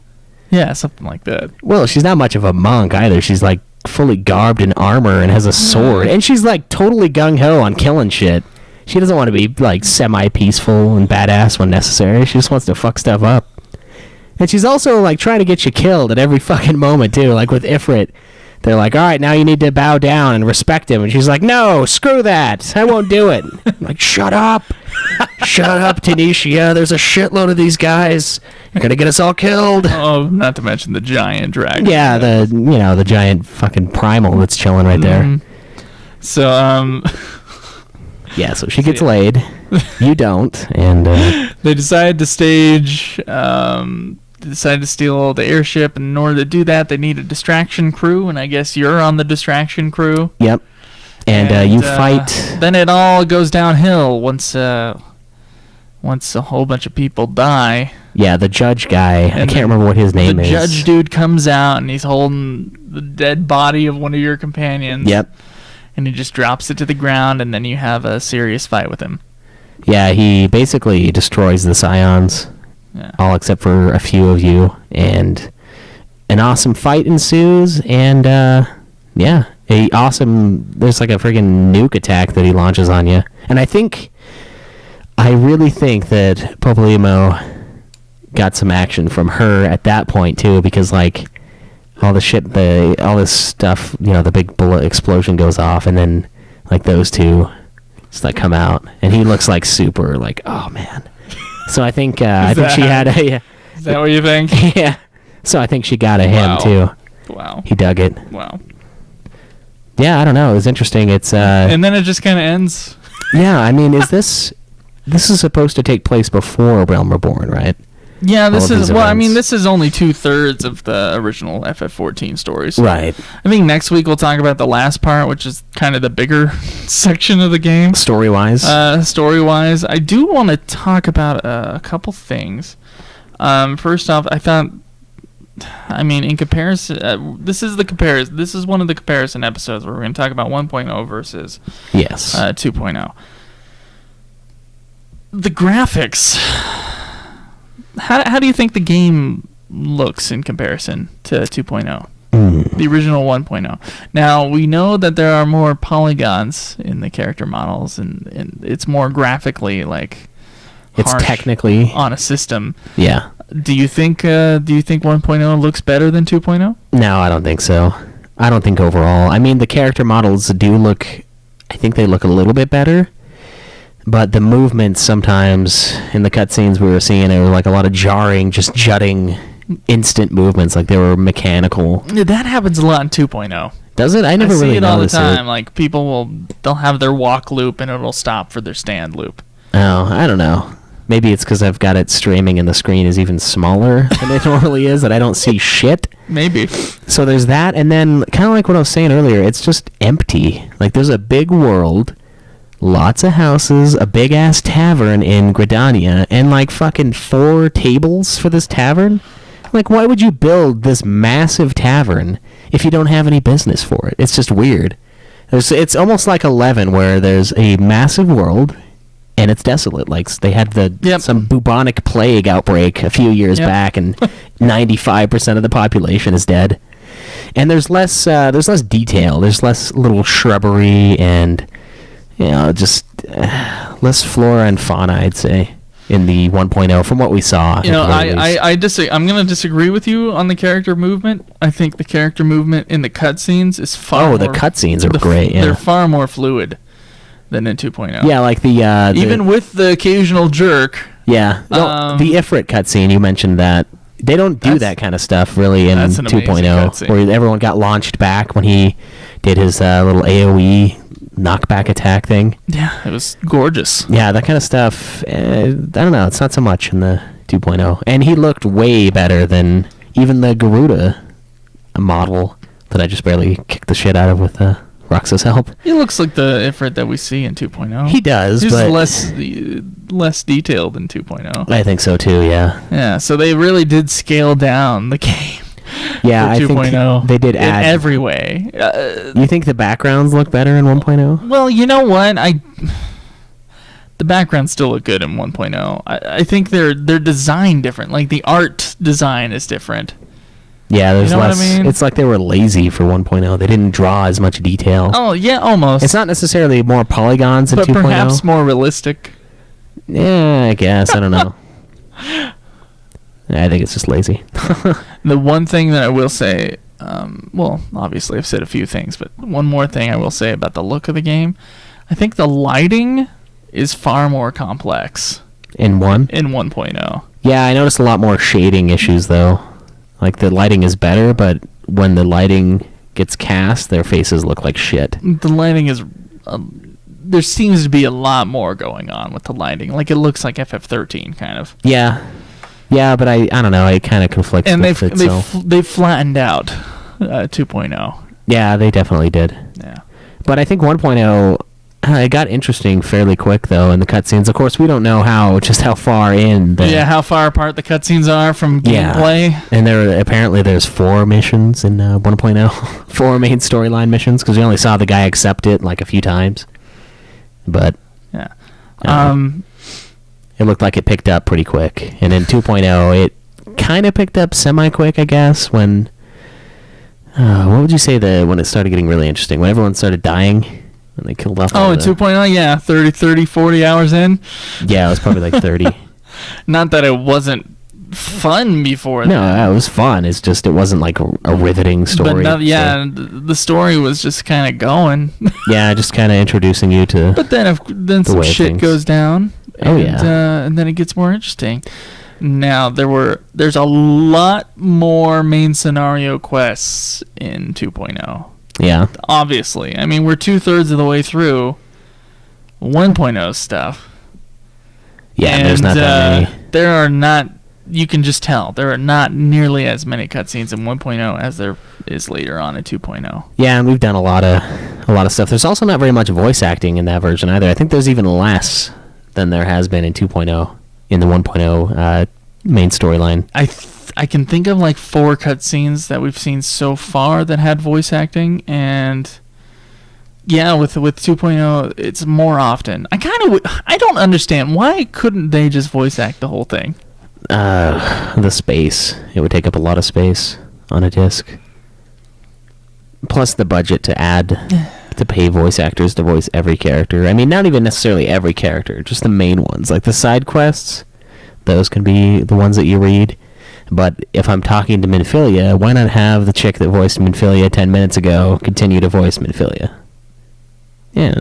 Yeah, something like that. Well, she's not much of a monk either. She's like fully garbed in armor and has a sword, and she's like totally gung ho on killing shit. She doesn't want to be like semi-peaceful and badass when necessary. She just wants to fuck stuff up. And she's also like trying to get you killed at every fucking moment too. Like with Ifrit, they're like, "All right, now you need to bow down and respect him," and she's like, "No, screw that. I won't do it." I'm like, "Shut up, shut up, Tanisha. There's a shitload of these guys. You're gonna get us all killed." Oh, not to mention the giant dragon. Yeah, the giant fucking primal that's chilling right there. So yeah, so she gets laid. You don't, and they decide to stage. Decided to steal the airship, and in order to do that, they need a distraction crew, and I guess you're on the distraction crew. Yep. And you fight. Then it all goes downhill once once a whole bunch of people die. Yeah, the judge guy. I can't remember what his name is. The judge dude comes out and he's holding the dead body of one of your companions. Yep. And he just drops it to the ground, and then you have a serious fight with him. Yeah, he basically destroys the Scions, all except for a few of you, and an awesome fight ensues, and there's like a friggin' nuke attack that he launches on you. And I really think that Popolimo got some action from her at that point too, because like all this stuff, the big bullet explosion goes off, and then like those two just like come out, and he looks like super like, oh man. So I think she had a. Is that what you think? Yeah. So I think she got a him too. Wow. He dug it. Wow. Yeah, I don't know. It was interesting. It's and then it just kind of ends. Yeah, I mean, is this is supposed to take place before Realm Reborn, right? Yeah, this is this is only 2/3 of the original FF14 stories. Right. I think next week we'll talk about the last part, which is kind of the bigger section of the game. Story-wise. Story-wise, I do want to talk about a couple things. First off, in comparison, this is one of the comparison episodes where we're going to talk about 1.0 versus 2.0. The graphics. How do you think the game looks in comparison to 2.0? The original 1.0. Now, we know that there are more polygons in the character models, and it's more graphically like it's technically on a system. Yeah. Do you think 1.0 looks better than 2.0? No, I don't think so. I don't think overall. I mean, the character models do look, I think they look a little bit better. But the movements sometimes in the cutscenes we were seeing, it was like a lot of jarring, just jutting, instant movements, like they were mechanical. That happens a lot in 2.0. Does it? I never really see it all the time. it. Like they'll have their walk loop and it'll stop for their stand loop. Oh, I don't know. Maybe it's because I've got it streaming and the screen is even smaller than it normally is, that I don't see shit. Maybe. So there's that, and then kind of like what I was saying earlier, it's just empty. Like there's a big world. Lots of houses, a big-ass tavern in Gridania, and, like, fucking 4 tables for this tavern? Like, why would you build this massive tavern if you don't have any business for it? It's just weird. It's almost like 11, where there's a massive world, and it's desolate. Like, they had some bubonic plague outbreak a few years back, and 95% of the population is dead. And there's less detail. There's less little shrubbery and... just less flora and fauna, I'd say, in the 1.0 from what we saw. I'm going to disagree with you on the character movement. I think the character movement in the cutscenes is far more... the cutscenes are great, yeah. They're far more fluid than in 2.0. Yeah, like the... even with the occasional jerk. Yeah. The Ifrit cutscene, you mentioned that. They don't do that kind of stuff, really, in 2.0, where everyone got launched back when he did his little AoE... knockback attack thing. Yeah, it was gorgeous. Yeah, that kind of stuff. I don't know. It's not so much in the 2.0. And he looked way better than even the Garuda model that I just barely kicked the shit out of with Roxas' help. He looks like the Ifrit that we see in 2.0. He does, He's but... less detailed than 2.0. I think so, too, yeah. Yeah, so they really did scale down the game. Yeah, I think they did add... in every way. You think the backgrounds look better in 1.0? Well, you know what? The backgrounds still look good in 1.0. I think they're designed different. Like, the art design is different. Yeah, there's less... what I mean? It's like they were lazy for 1.0. They didn't draw as much detail. Oh, yeah, almost. It's not necessarily more polygons in 2.0. But perhaps more realistic. Yeah, I guess. I don't know. I think it's just lazy. The one thing that I will say, obviously I've said a few things, but one more thing I will say about the look of the game, I think the lighting is far more complex. In 1.0. Yeah, I noticed a lot more shading issues, though. Like, the lighting is better, but when the lighting gets cast, their faces look like shit. The lighting is... there seems to be a lot more going on with the lighting. Like, it looks like FF13, kind of. Yeah. Yeah, but I don't know. It kind of conflicts with itself. They've flattened out 2.0. Yeah, they definitely did. Yeah. But I think 1.0, It got interesting fairly quick, though, in the cutscenes. Of course, we don't know how far in. How far apart the cutscenes are from gameplay. And there's 4 missions in 1.0. 4 main storyline missions, because we only saw the guy accept it like a few times. But yeah, it looked like it picked up pretty quick. And in 2.0, it kind of picked up semi-quick, I guess, when... what would you say when it started getting really interesting? When everyone started dying? When they killed off in 2.0, yeah, 30, 40 hours in. Yeah, it was probably like 30. Not that it wasn't fun before that. No, it was fun. It's just it wasn't like a riveting story. But the story was just kind of going. Yeah, just kind of introducing you to. But then some shit goes down. And then it gets more interesting. Now there's a lot more main scenario quests in 2.0. Yeah. Obviously. I mean, we're 2/3 of the way through 1.0 stuff. Yeah, and there's not that many. There are not, you can just tell, there are not nearly as many cutscenes in 1.0 as there is later on in 2.0. Yeah, and we've done a lot of stuff. There's also not very much voice acting in that version either. I think there's even less than there has been in 2.0, in the 1.0 main storyline. I can think of like 4 cutscenes that we've seen so far that had voice acting, and yeah, with 2.0 it's more often. I don't understand, why couldn't they just voice act the whole thing? The space. It would take up a lot of space on a disc. Plus the budget to pay voice actors to voice every character. I mean, not even necessarily every character, just the main ones. Like the side quests, those can be the ones that you read. But if I'm talking to Minfilia, why not have the chick that voiced Minfilia 10 minutes ago continue to voice Minfilia? Yeah.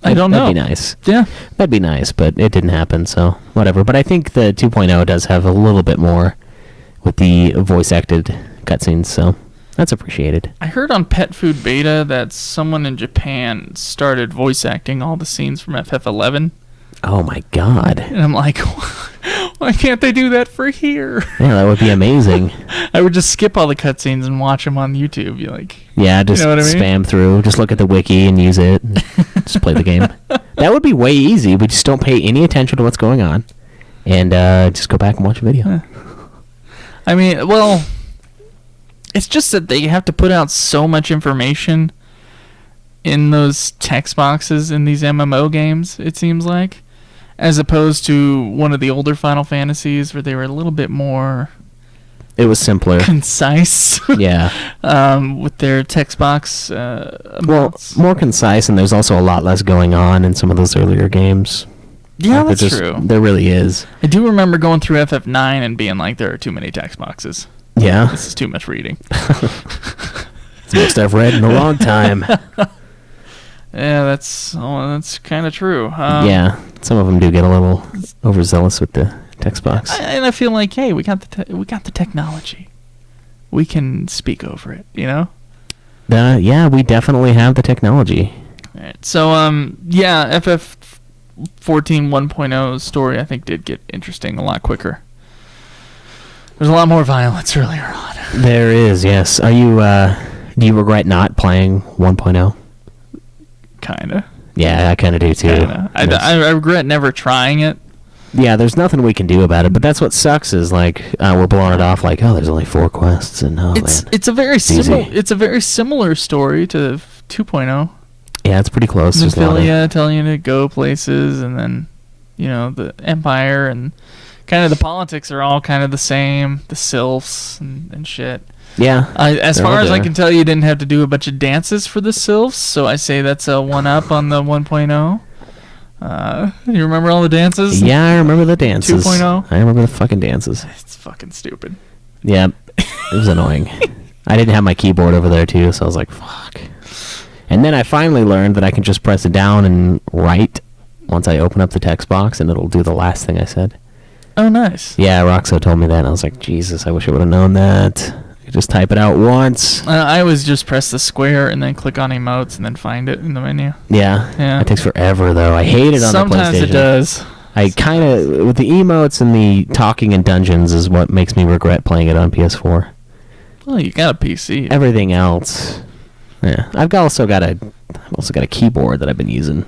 I don't know. That'd be nice. Yeah. That'd be nice, but it didn't happen, so whatever. But I think the 2.0 does have a little bit more with the voice-acted cutscenes, so that's appreciated. I heard on Pet Food Beta that someone in Japan started voice acting all the scenes from FF11. Oh my god. And I'm like, why can't they do that for here? Yeah, that would be amazing. I would just skip all the cutscenes and watch them on YouTube. Yeah, just you know what I mean? Spam through. Just look at the wiki and use it. And just play the game. That would be way easy. We just don't pay any attention to what's going on. And just go back and watch a video. I mean, well, it's just that they have to put out so much information in those text boxes in these MMO games, it seems like. As opposed to one of the older Final Fantasies where they were a little bit more... It was simpler. Concise. Yeah. With their text box amounts. Well, more concise, and there's also a lot less going on in some of those earlier games. Yeah, that's true. There really is. I do remember going through FF9 and being like, there are too many text boxes. Yeah. This is too much reading. It's the most I've read in a long time. Yeah, that's kind of true. Yeah, some of them do get a little overzealous with the text box. And I feel like, hey, we got the technology. We can speak over it, you know? Yeah, we definitely have the technology. All right. So, yeah, FF14 1.0's story, I think, did get interesting a lot quicker. There's a lot more violence earlier on. There is, yes. Do you regret not playing 1.0? Kinda. Yeah, I kind of do too. I regret never trying it. Yeah, there's nothing we can do about it, but that's what sucks is like we're blowing it off like, oh, there's only 4 quests and it's a very similar story to 2.0. Yeah, it's pretty close. Minfilia telling you to go places, and then the Empire and kind of the politics are all kind of the same. The sylphs and shit. Yeah. As far as I can tell, you didn't have to do a bunch of dances for the sylphs, so I say that's a 1-up on the 1.0. You remember all the dances? Yeah, I remember the dances. 2.0? I remember the fucking dances. It's fucking stupid. Yeah, it was annoying. I didn't have my keyboard over there, too, so I was like, fuck. And then I finally learned that I can just press it down and write once I open up the text box, and it'll do the last thing I said. Oh, nice. Yeah, Roxo told me that, and I was like, Jesus, I wish I would have known that. I could just type it out once. I always just press the square and then click on emotes and then find it in the menu. Yeah. It takes forever, though. I hate it on the PlayStation. Sometimes it does. I kind of, with the emotes and the talking in dungeons is what makes me regret playing it on PS4. Well, you got a PC. Everything else, yeah. I've also got a keyboard that I've been using.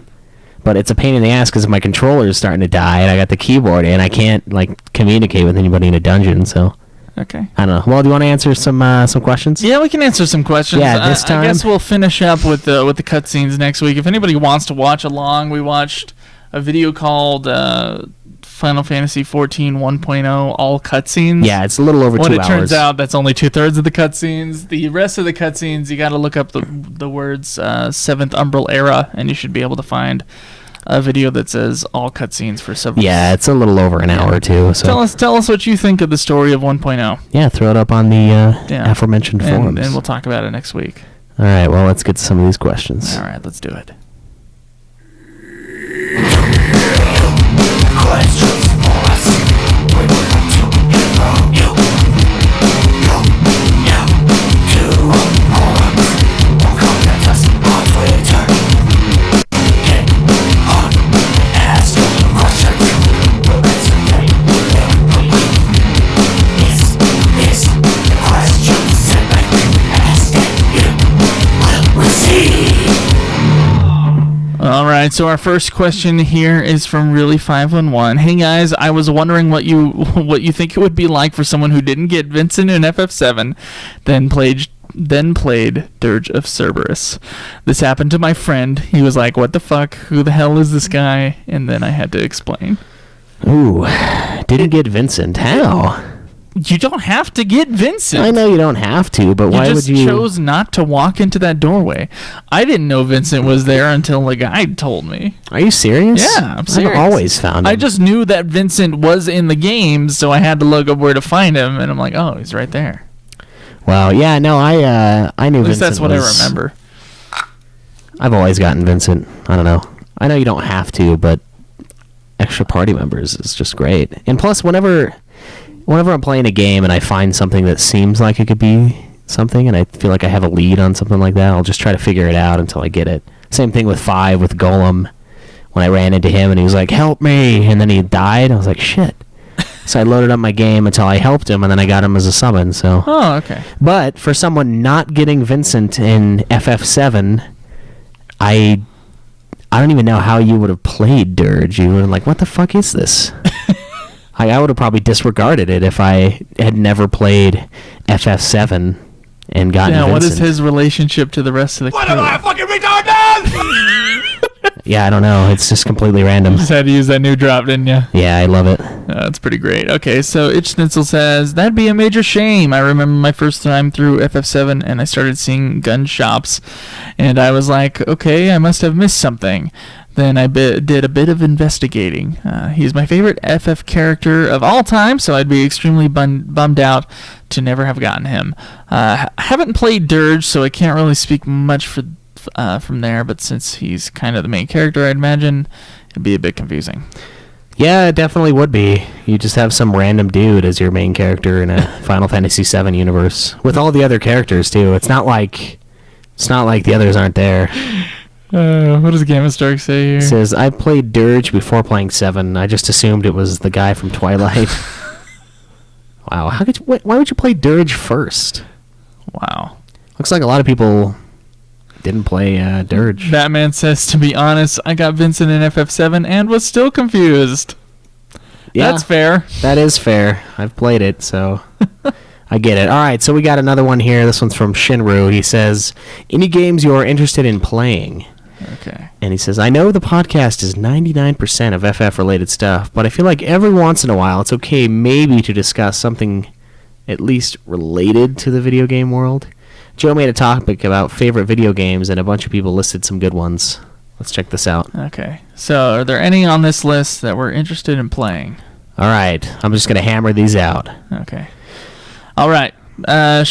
but it's a pain in the ass because my controller is starting to die, and I got the keyboard, and I can't like communicate with anybody in a dungeon. So Okay. I don't know. Well, do you want to answer some questions? Yeah, we can answer some questions. Yeah, this time. I guess we'll finish up with the cutscenes next week. If anybody wants to watch along, we watched a video called Final Fantasy XIV 1.0 all cutscenes. Yeah, it's a little over 2 hours. When it turns out that's only 2/3 of the cutscenes. The rest of the cutscenes, you got to look up the words 7th Umbral Era, and you should be able to find a video that says all cutscenes for several. Yeah, it's a little over an hour too. So tell us what you think of the story of 1.0. Yeah, throw it up on the aforementioned forums, and we'll talk about it next week. All right. Well, let's get to some of these questions. All right, let's do it. Alright, so our first question here is from Really511. Hey guys, I was wondering what you think it would be like for someone who didn't get Vincent in FF7, then played Dirge of Cerberus. This happened to my friend. He was like, what the fuck? Who the hell is this guy? And then I had to explain. Ooh, didn't get Vincent. How? You don't have to get Vincent. I know you don't have to, but why would you? You just chose not to walk into that doorway. I didn't know Vincent was there until the guide told me. Are you serious? Yeah, I'm serious. I've always found him. I just knew that Vincent was in the game, so I had to look up where to find him, and I'm like, oh, he's right there. Wow. Yeah. No. I knew. At least Vincent that's what I remember. I've always gotten Vincent. I don't know. I know you don't have to, but extra party members is just great. And plus, whenever I'm playing a game and I find something that seems like it could be something, and I feel like I have a lead on something like that, I'll just try to figure it out until I get it. Same thing with 5 with Golem. When I ran into him and he was like, help me, and then he died, I was like, shit. So I loaded up my game until I helped him, and then I got him as a summon. So. Oh, okay. But for someone not getting Vincent in FF7, I don't even know how you would have played Dirge. You would have been like, what the fuck is this? I would have probably disregarded it if I had never played FF7 and gotten Vincent. What is his relationship to the rest of the crew? What am I, a fucking retarded? Yeah, I don't know. It's just completely random. You just had to use that new drop, didn't you? Yeah, I love it. That's pretty great. Okay, so Itch Schnitzel says, that'd be a major shame. I remember my first time through FF7 and I started seeing gun shops. And I was like, okay, I must have missed something. Then I did a bit of investigating. He's my favorite FF character of all time, so I'd be extremely bummed out to never have gotten him. I haven't played Dirge, so I can't really speak much from there, but since he's kind of the main character, I'd imagine it'd be a bit confusing. Yeah, it definitely would be. You just have some random dude as your main character in a Final Fantasy VII universe with all the other characters too. It's not like the others aren't there. What does Gamma Stark say here? It says, I played Dirge before playing 7. I just assumed it was the guy from Twilight. Wow. Why would you play Dirge first? Wow. Looks like a lot of people didn't play Dirge. Batman says, to be honest, I got Vincent in FF7 and was still confused. Yeah, that's fair. That is fair. I've played it, so I get it. All right, so we got another one here. This one's from Shinru. He says, any games you are interested in playing? Okay. And he says, I know the podcast is 99% of FF-related stuff, but I feel like every once in a while it's okay maybe to discuss something at least related to the video game world. Joe made a topic about favorite video games, and a bunch of people listed some good ones. Let's check this out. Okay. So, are there any on this list that we're interested in playing? All right. I'm just going to hammer these out. Okay. All right. I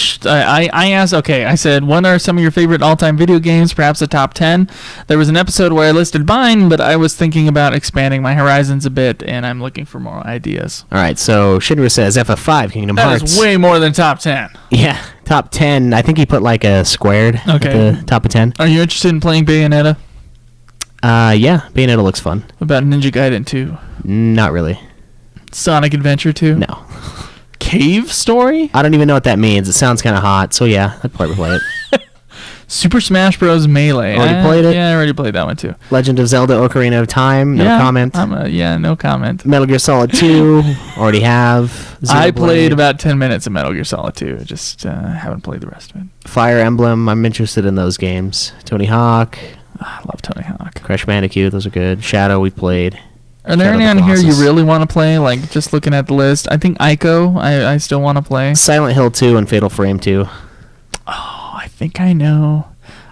asked, okay, I said, what are some of your favorite all-time video games, perhaps a top 10? There was an episode where I listed mine, but I was thinking about expanding my horizons a bit, and I'm looking for more ideas. All right, so Shinru says FF5, Kingdom Hearts. That is way more than top 10. Yeah, top 10. I think he put like a squared at the top of 10. Are you interested in playing Bayonetta? Yeah, Bayonetta looks fun. What about Ninja Gaiden 2? Not really. Sonic Adventure 2? No. Cave Story? I don't even know what that means. It sounds kind of hot, so yeah, I'd probably play it. Super Smash Bros. Melee. Already played it? Yeah, I already played that one too. Legend of Zelda Ocarina of Time. No comment. No comment. Metal Gear Solid 2. Already have. I Xenoblade. played about 10 minutes of Metal Gear Solid 2. Just haven't played the rest of it. Fire Emblem. I'm interested in those games. Tony Hawk. I love Tony Hawk. Crash Bandicoot. Those are good. Shadow we played. Are there Shadow any of the on here you Colossus. really want to play? Like, just looking at the list. I think Ico, I still want to play. Silent Hill 2 and Fatal Frame 2. Oh, I think I know.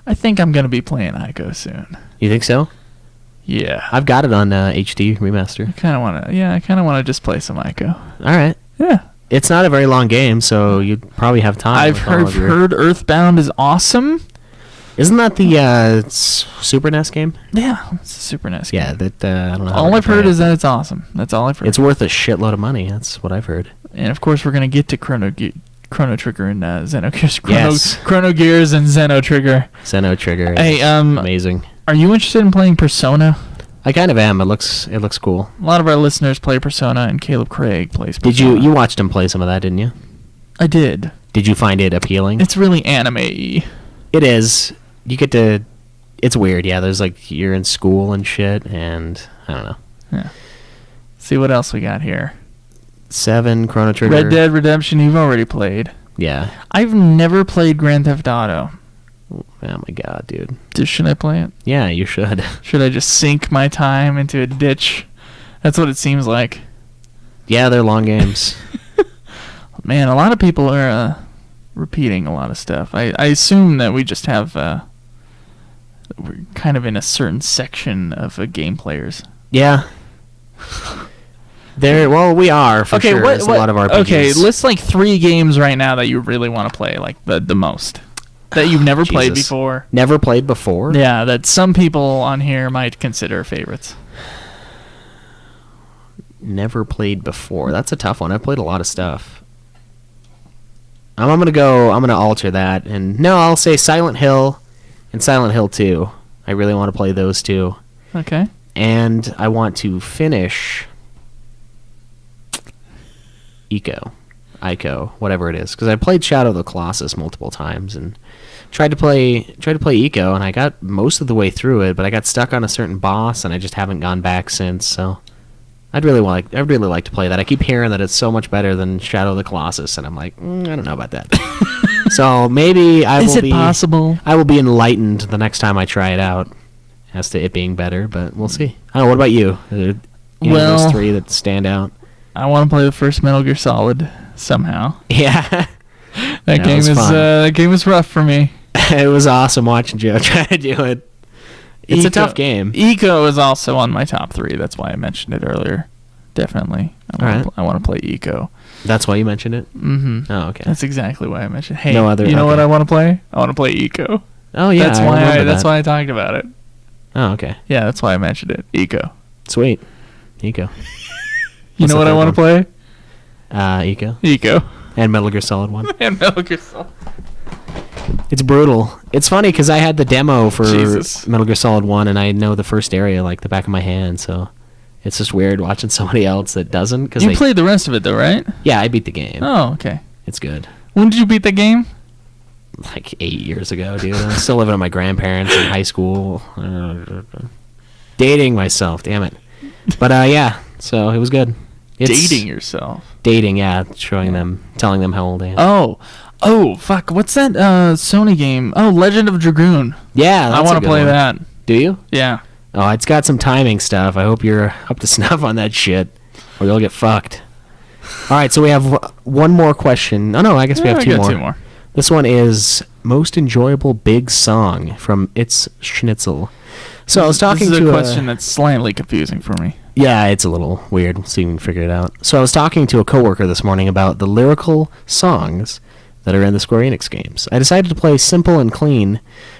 I think I'm going to be playing Ico soon. You think so? Yeah. I've got it on HD remaster. I kind of want to just play some Ico. All right. Yeah. It's not a very long game, so you'd probably have time. I've with all of your- heard Earthbound is awesome. Isn't that the Super NES game? Yeah, it's a Super NES game. Yeah, that I don't know. how All to I've play heard it. is that it's awesome. That's all I've heard. It's worth a shitload of money. That's what I've heard. And of course, we're gonna get to Chrono Trigger and Xenogears. Yes. Chrono Gears and Xeno Trigger. Xeno Trigger. Hey, is amazing. Are you interested in playing Persona? I kind of am. It looks cool. A lot of our listeners play Persona, and Caleb Craig plays Persona. Did you watched him play some of that, didn't you? I did. Did you find it appealing? It's really anime-y. It is. You get to. It's weird, yeah. There's like you're in school and shit, and I don't know. Yeah. See what else we got here. 7 Chrono Trigger. Red Dead Redemption. You've already played. Yeah. I've never played Grand Theft Auto. Oh my god, dude. Should I play it? Yeah, you should. Should I just sink my time into a ditch? That's what it seems like. Yeah, they're long games. Man, a lot of people are repeating a lot of stuff. I assume that we just have we're kind of in a certain section of game players. Yeah. Well, we are for sure. There's a lot of RPGs. Okay, list like 3 games right now that you really want to play, like the most that you've never played Jesus. before. Never played before? Yeah, that some people on here might consider favorites. Never played before. That's a tough one. I've played a lot of stuff. I'm gonna alter that, and no, I'll say Silent Hill and Silent Hill 2. I really want to play those two. Okay. And I want to finish Ico, whatever it is, because I played Shadow of the Colossus multiple times and tried to play Ico, and I got most of the way through it, but I got stuck on a certain boss, and I just haven't gone back since. So I'd really like to play that. I keep hearing that it's so much better than Shadow of the Colossus, and I'm like, I don't know about that. So maybe Is it possible? I will be enlightened the next time I try it out as to it being better, but we'll see. I don't know. What about you? Those 3 that stand out. I want to play the first Metal Gear Solid somehow. Yeah. That game is rough for me. It was awesome watching Joe try to do it. It's a tough game. Ico is also on my top 3. That's why I mentioned it earlier. Definitely. I want to play Ico. That's why you mentioned it? Mm-hmm. Oh, okay. That's exactly why I mentioned it. Hey, you know what I want to play? I want to play Ico. Oh, yeah. That's why I talked about it. Oh, okay. Yeah, that's why I mentioned it. Ico. Sweet. Ico. You know what I want to play? Ico. Ico. And Metal Gear Solid 1. And Metal Gear Solid. It's brutal. It's funny because I had the demo for Jesus. Metal Gear Solid 1, and I know the first area like the back of my hand, so it's just weird watching somebody else that doesn't. Cause you played the rest of it, though, right? Yeah, I beat the game. Oh, okay. It's good. When did you beat the game? Like 8 years ago, dude. I was still living with my grandparents in high school. Dating myself, damn it. But yeah, so it was good. Dating yourself. Dating, yeah. Telling them how old I am. Oh, fuck. What's that Sony game? Oh, Legend of Dragoon. Yeah, that's I want to play that. Do you? Yeah. Oh, it's got some timing stuff. I hope you're up to snuff on that shit, or you'll get fucked. All right, so we have one more question. Oh, no, I guess we have two more. This one is most enjoyable big song from It's Schnitzel. So I was talking to a question that's slightly confusing for me. Yeah, it's a little weird. We'll see if we can figure it out. So I was talking to a coworker this morning about the lyrical songs that are in the Square Enix games. I decided to play Simple and Clean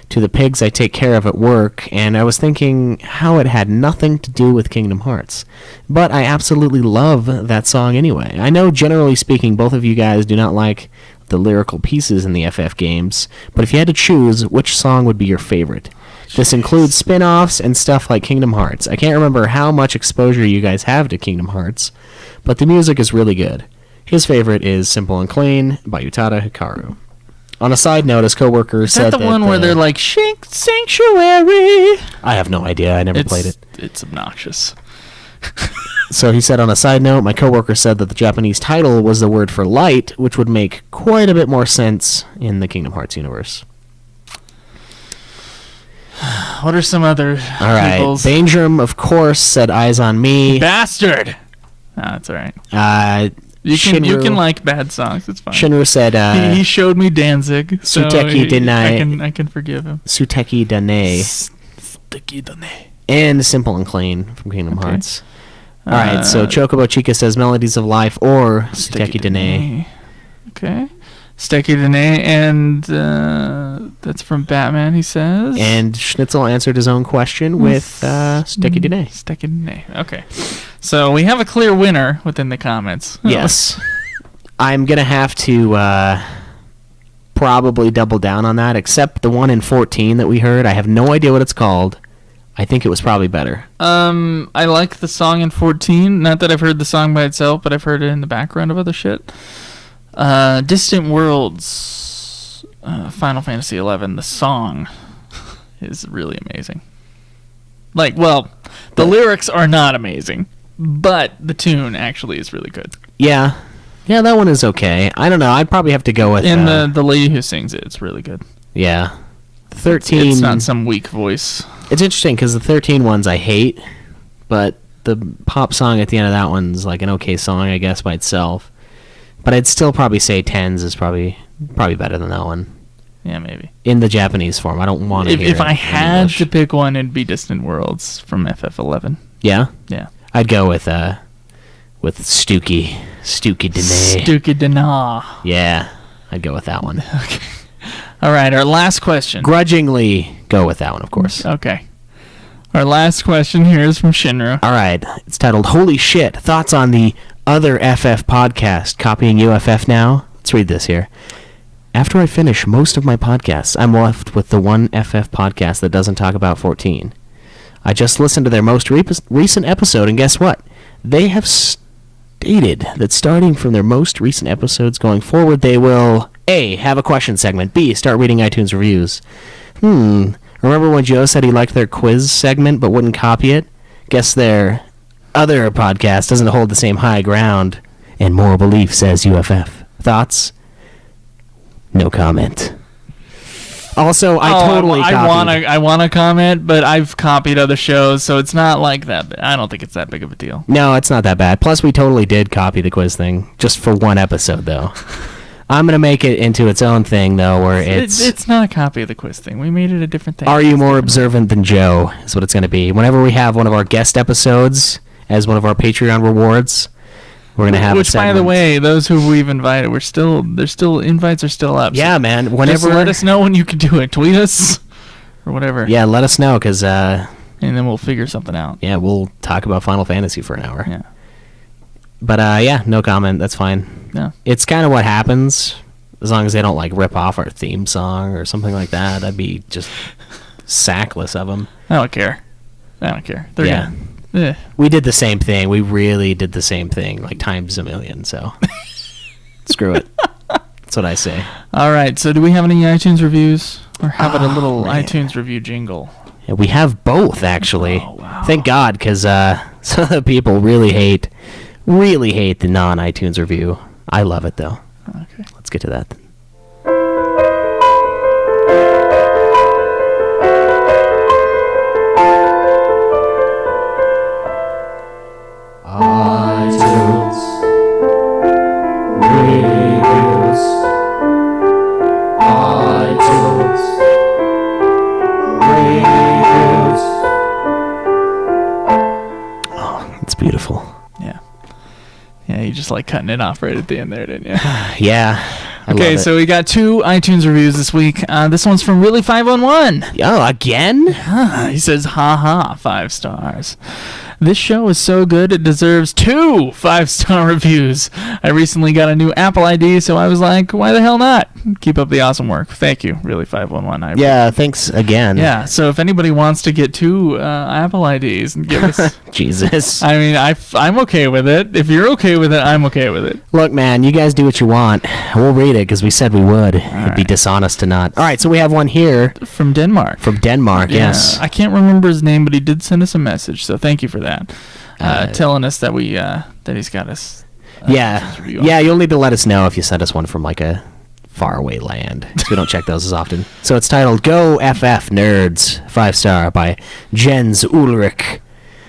to the pigs I take care of at work, and I was thinking how it had nothing to do with Kingdom Hearts. But I absolutely love that song anyway. I know, generally speaking, both of you guys do not like the lyrical pieces in the FF games, but if you had to choose, which song would be your favorite? This includes spin-offs and stuff like Kingdom Hearts. I can't remember how much exposure you guys have to Kingdom Hearts, but the music is really good. His favorite is Simple and Clean by Utada Hikaru. On a side note, his coworker Is said that the one where they're like, Sanctuary? I have no idea. I never played it. It's obnoxious. So he said, on a side note, my coworker said that the Japanese title was the word for light, which would make quite a bit more sense in the Kingdom Hearts universe. What are some other All right. people's... Bangrum, of course, said eyes on me. Bastard! That's all right. You Shinru, can like bad songs. It's fine. Shinru said... he showed me Danzig, so Suteki Denai. I can forgive him. Suteki Dane. Suteki Dane. And Simple and Clean from Kingdom Okay. Hearts. All right, so Chocobo Chica says Melodies of Life or Suteki Dane. Okay. Suteki Dane, and that's from Batman, he says. And Schnitzel answered his own question with Suteki Dane. Suteki Dane. Okay. So we have a clear winner within the comments. Yes. I'm going to have to probably double down on that, except the one in 14 that we heard. I have no idea what it's called. I think it was probably better. I like the song in 14. Not that I've heard the song by itself, but I've heard it in the background of other shit. Distant Worlds, Final Fantasy XI. The song is really amazing. Like, well, the lyrics are not amazing, but the tune actually is really good. Yeah. Yeah, that one is okay. I don't know. I'd probably have to go with... And the lady who sings it's really good. Yeah. 13... It's not some weak voice. It's interesting because the 13 ones I hate, but the pop song at the end of that one's like an okay song, I guess, by itself. But I'd still probably say 10s is probably better than that one. Yeah, maybe. In the Japanese form. I don't want to hear If I it in had English. to pick one, it'd be Distant Worlds from FF11. Yeah? Yeah. I'd go with Stooky Dene. Stooky Dana. Yeah, I'd go with that one. Okay. All right, our last question. Grudgingly go with that one, of course. Okay. Our last question here is from Shinra. All right. It's titled, Holy Shit, Thoughts on the Other FF Podcast. Copying UFF now. Let's read this here. After I finish most of my podcasts, I'm left with the one FF podcast that doesn't talk about 14. I just listened to their most recent episode, and guess what? They have stated that starting from their most recent episodes going forward, they will... A, have a question segment. B, start reading iTunes reviews. Remember when Joe said he liked their quiz segment but wouldn't copy it? Guess their other podcast doesn't hold the same high ground and moral belief, says UFF. Thoughts? No comment. Also, I want to comment, but I've copied other shows, so it's not like that. I don't think it's that big of a deal. No, it's not that bad. Plus, we totally did copy the quiz thing, just for one episode, though. I'm going to make it into its own thing, though, where it's not a copy of the quiz thing. We made it a different thing. Are you more observant than Joe, is what it's going to be. Whenever we have one of our guest episodes as one of our Patreon rewards, we're going to have Which, by the way, those who we've invited, invites are still up. Yeah, so man. Whenever, just let us know when you can do it. Tweet us or whatever. Yeah, let us know, because... and then we'll figure something out. Yeah, we'll talk about Final Fantasy for an hour. Yeah. But, yeah, no comment. That's fine. Yeah. It's kind of what happens, as long as they don't, like, rip off our theme song or something like that. That'd be just sackless of them. I don't care. They're yeah. We did the same thing. We really did the same thing, like times a million, so screw it. That's what I say. All right, so do we have any iTunes reviews? Or how about a little man. iTunes review jingle? Yeah, we have both, actually. Oh, wow. Thank God, because some of the people really hate the non-iTunes review. I love it, though. Okay. Let's get to that then. It's beautiful. Yeah. Yeah, you just like cutting it off right at the end there, didn't you? Yeah. Okay, so we got 2 iTunes reviews this week. This one's from Really511. Oh, again? He says, haha, 5 stars. This show is so good it deserves 2 5-star reviews. I recently got a new Apple ID, so I was like, why the hell not? Keep up the awesome work. Thank you, really, 511. Yeah, thanks again. Yeah, so if anybody wants to get 2 Apple IDs and give us... Jesus. I mean, I'm okay with it. If you're okay with it, I'm okay with it. Look, man, you guys do what you want. We'll read it because we said we would. It'd be dishonest to not. All right, so we have one here. From Denmark. From Denmark, yes. I can't remember his name, but he did send us a message, so thank you for that. Telling us that that he's got us. Yeah, you'll need to let us know if you send us one from like a faraway land, because we don't check those as often. So it's titled Go FF Nerds, 5-star by Jens Ulrich.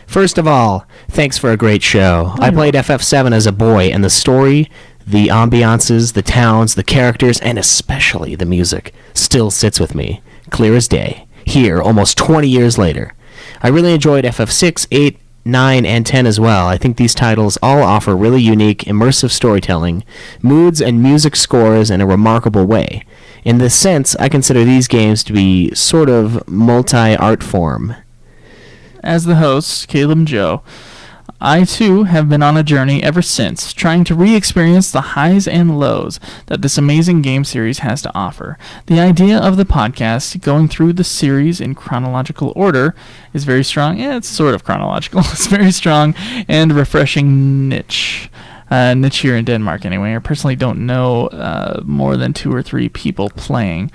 First of all, thanks for a great show. I played FF7 as a boy, and the story, the ambiances, the towns, the characters, and especially the music still sits with me, clear as day, here almost 20 years later. I really enjoyed FF6, 8, 9, and 10 as well. I think these titles all offer really unique, immersive storytelling, moods, and music scores in a remarkable way. In this sense, I consider these games to be sort of multi-art form. As the host, Caleb and Joe, I too have been on a journey ever since, trying to re-experience the highs and lows that this amazing game series has to offer. The idea of the podcast, going through the series in chronological order, is very strong. Yeah, it's sort of chronological. It's very strong and refreshing niche. Niche here in Denmark, anyway. I personally don't know more than 2 or 3 people playing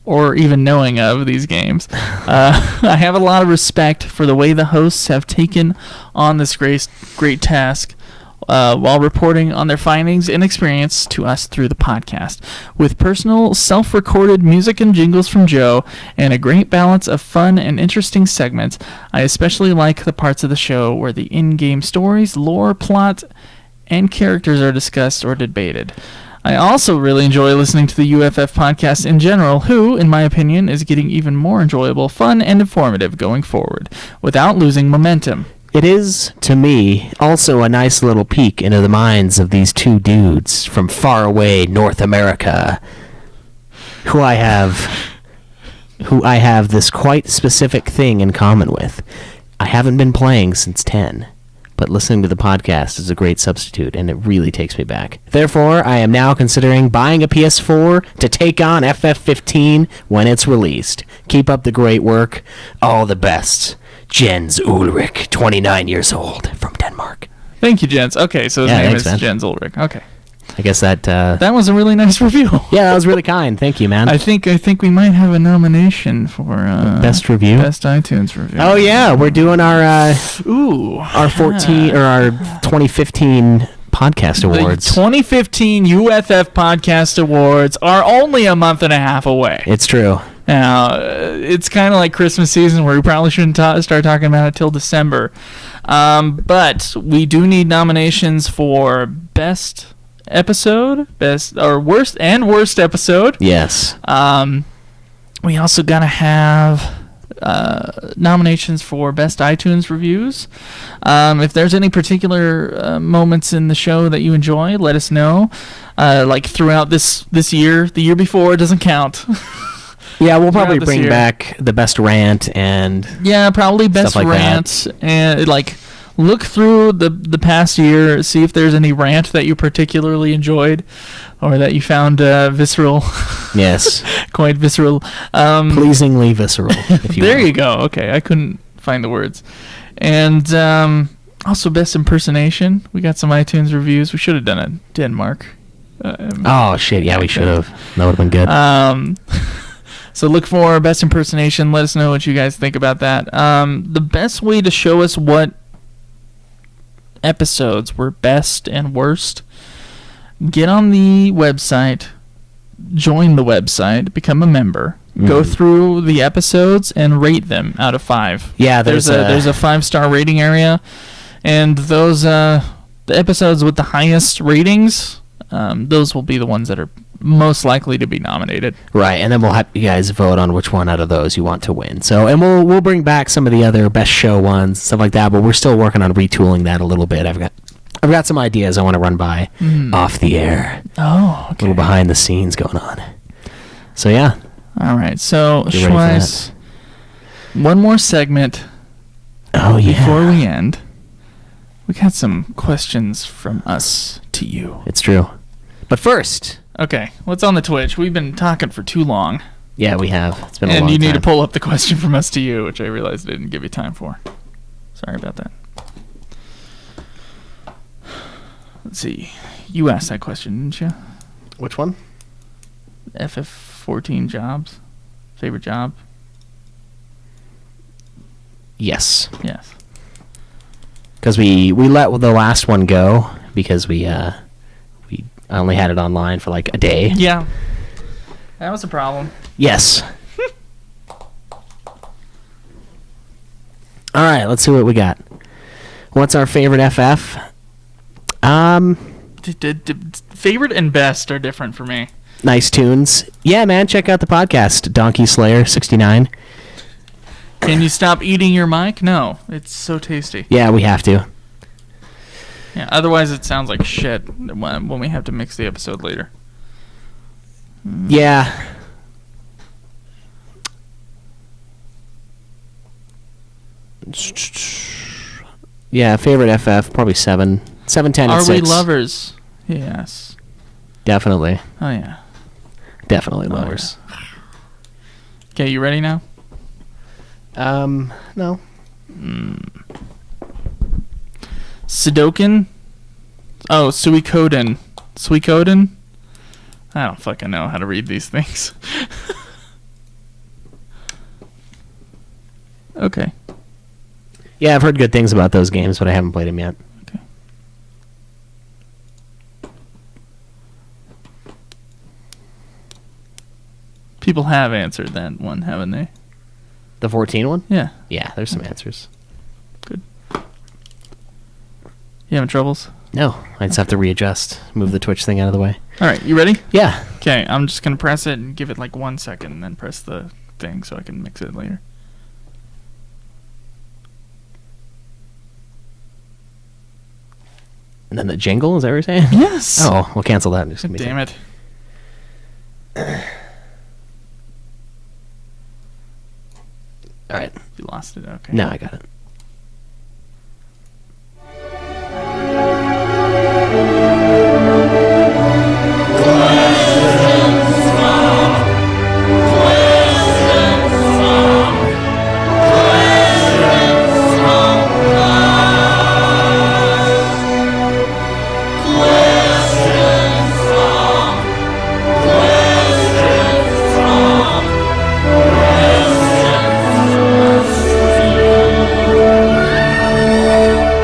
or even knowing of these games. I have a lot of respect for the way the hosts have taken on this great task while reporting on their findings and experience to us through the podcast. With personal, self-recorded music and jingles from Joe, and a great balance of fun and interesting segments, I especially like the parts of the show where the in-game stories, lore, plot, and characters are discussed or debated. I also really enjoy listening to the UFF podcast in general, who, in my opinion, is getting even more enjoyable, fun, and informative going forward, without losing momentum. It is, to me, also a nice little peek into the minds of these 2 dudes from faraway North America, who I have this quite specific thing in common with. I haven't been playing since 10. But listening to the podcast is a great substitute, and it really takes me back. Therefore, I am now considering buying a PS4 to take on FF15 when it's released. Keep up the great work. All the best. Jens Ulrich, 29 years old, from Denmark. Thank you, Jens. Okay, so his name thanks, is man. Jens Ulrich. Okay. I guess that... that was a really nice review. Yeah, that was really kind. Thank you, man. I think we might have a nomination for best review, best iTunes review. Oh yeah, we're doing our our 2015 podcast awards. The 2015 UFF podcast awards are only a month and a half away. It's true. Now it's kind of like Christmas season, where we probably shouldn't start talking about it till December. But we do need nominations for best episode, best or worst episode. Yes. We also gotta have nominations for best iTunes reviews. If there's any particular moments in the show that you enjoy, let us know. Like throughout this year, the year before doesn't count. Yeah, we'll probably bring back the best rant and probably best like rants and like. Look through the past year, see if there's any rant that you particularly enjoyed or that you found visceral. Yes. Quite visceral. Pleasingly visceral, if you there will. you go. Okay, I couldn't find the words. And also best impersonation. We got some iTunes reviews. We should have done it. Denmark. Oh, shit. Yeah, we should have. That would have been good. So look for best impersonation. Let us know what you guys think about that. The best way to show us what episodes were best and worst, get on the website, join the website, become a member, go through the episodes and rate them out of 5. Yeah, there's a 5-star rating area, and those the episodes with the highest ratings, those will be the ones that are most likely to be nominated. Right, and then we'll have you guys vote on which one out of those you want to win. So, and we'll bring back some of the other best show ones, stuff like that. But we're still working on retooling that a little bit. I've got some ideas I want to run by off the air. Oh, okay. A little behind the scenes going on. So yeah. All right. So Get ready for one more segment. Oh yeah. Before we end. We got some questions from us to you. It's true. But first... Okay, what's on the Twitch? We've been talking for too long. Yeah, we have. It's been a long And time. you need to pull up the question from us to you, which I realized I didn't give you time for. Sorry about that. Let's see. You asked that question, didn't you? Which one? FF14 jobs. Favorite job? Yes. Yes. Because we let the last one go because we only had it online for like a day. Yeah. That was a problem. Yes. All right, let's see what we got. What's our favorite FF? Favorite and best are different for me. Nice tunes. Yeah, man, check out the podcast, Donkey Slayer 69. Can you stop eating your mic? No, it's so tasty. Yeah, we have to. Yeah, otherwise it sounds like shit when we have to mix the episode later. Yeah. Yeah, favorite FF, probably 7. 7, 10, and Are 6. we lovers? Yes. Definitely. Oh, yeah. Definitely lovers. Okay, you ready now? No. Sudoku? Oh, Suikoden. Suikoden? I don't fucking know how to read these things. Okay. Yeah, I've heard good things about those games, but I haven't played them yet. Okay. People have answered that one, haven't they? The 14 one? Yeah. Yeah, there's some answers. Good. You having troubles? No, I just have to readjust, move the Twitch thing out of the way. All right, you ready? Yeah. Okay, I'm just going to press it and give it like 1 second and then press the thing so I can mix it later. And then the jingle, is that what you're saying? Yes. Oh, we'll cancel that. Just give me a Damn it. All right. You lost it. Okay. No, I got it.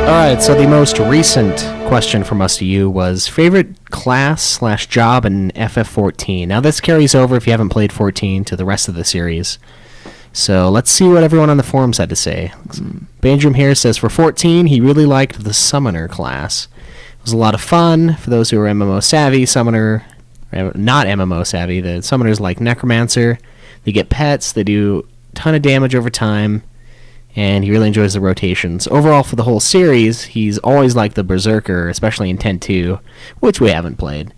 Alright, so the most recent question from us to you was favorite class/job in FF14. Now this carries over, if you haven't played 14, to the rest of the series. So let's see what everyone on the forums had to say. Bandrum here says for 14, he really liked the Summoner class. It was a lot of fun for those who are MMO savvy. Summoner, not MMO savvy, the Summoners like Necromancer. They get pets, they do a ton of damage over time, and he really enjoys the rotations. Overall, for the whole series, he's always liked the Berserker, especially in 10-2, which we haven't played.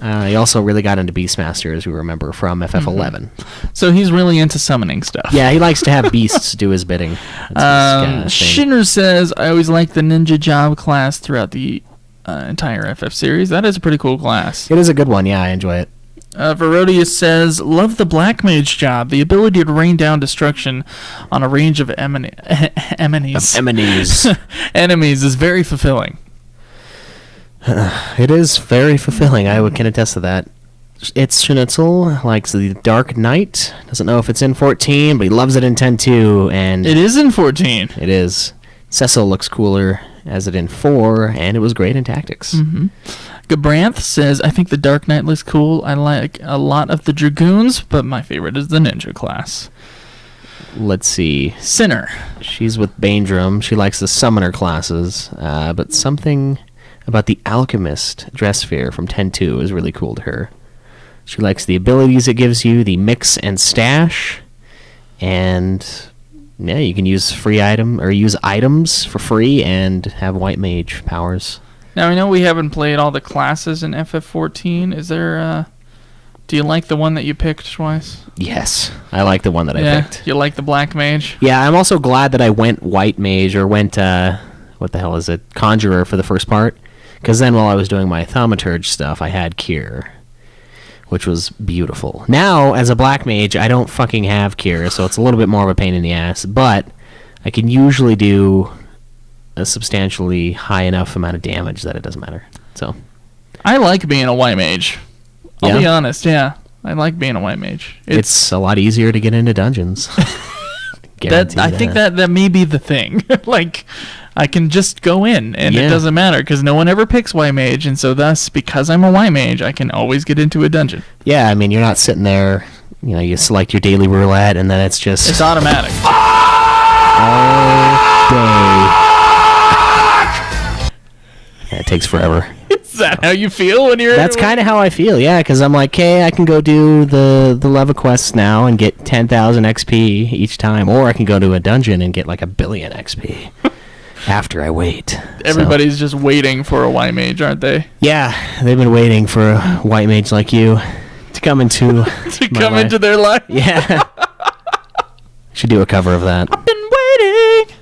He also really got into Beastmaster, as we remember, from FF11. So he's really into summoning stuff. Yeah, he likes to have beasts do his bidding. That's his thing. Shinner says, I always liked the ninja job class throughout the entire FF series. That is a pretty cool class. It is a good one, yeah, I enjoy it. Verodius says, love the Black Mage job. The ability to rain down destruction on a range of enemies enemies is very fulfilling. It is very fulfilling. I can attest to that. It's Schnitzel, likes the Dark Knight. Doesn't know if it's in 14, but he loves it in 10-2. And It is in 14. it is. Cecil looks cooler as it in 4, and it was great in Tactics. Gabranth says, I think the Dark Knight looks cool. I like a lot of the Dragoons, but my favorite is the Ninja class. Let's see. Sinner. She's with Baindrum. She likes the Summoner classes, but something about the Alchemist dress sphere from 10-2 is really cool to her. She likes the abilities it gives you, the mix and stash, and yeah, you can use use items for free and have White Mage powers. Now, I know we haven't played all the classes in FF14. Is there, do you like the one that you picked, Schweiss? Yes, I like the one that I picked. You like the Black Mage? Yeah, I'm also glad that I went White Mage, or went what the hell is it, Conjurer for the first part. Because then while I was doing my thaumaturge stuff, I had Cure, which was beautiful. Now, as a black mage, I don't fucking have Cure, so it's a little bit more of a pain in the ass, but I can usually do a substantially high enough amount of damage that it doesn't matter. So I like being a white mage. I'll be honest, yeah. I like being a white mage. It's a lot easier to get into dungeons. I think that may be the thing. Like, I can just go in, and it doesn't matter, because no one ever picks white mage, and so thus, because I'm a white mage, I can always get into a dungeon. Yeah, I mean, you're not sitting there, you select your daily roulette, and then it's just... It's automatic. All day. Yeah, it takes forever. Is that how you feel when you're... That's kind of how I feel, yeah, because I'm like, hey, I can go do the Leva quests now and get 10,000 XP each time, or I can go to a dungeon and get like 1 billion XP after I wait. Everybody's just waiting for a white mage, aren't they? Yeah, they've been waiting for a white mage like you to come into into their life. Yeah. Should do a cover of that. I've been waiting.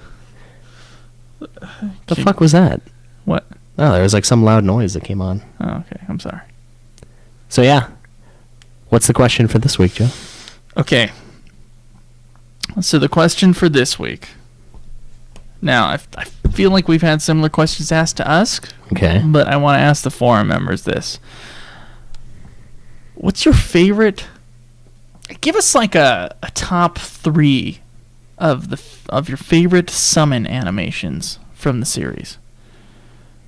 The fuck was that? What? Oh, there was like some loud noise that came on. Oh, okay. I'm sorry. So yeah, what's the question for this week, Joe? Okay. So the question for this week. Now, I feel like we've had similar questions asked to us. Okay. But I want to ask the forum members this. What's your favorite... Give us like a top 3 of your favorite summon animations from the series.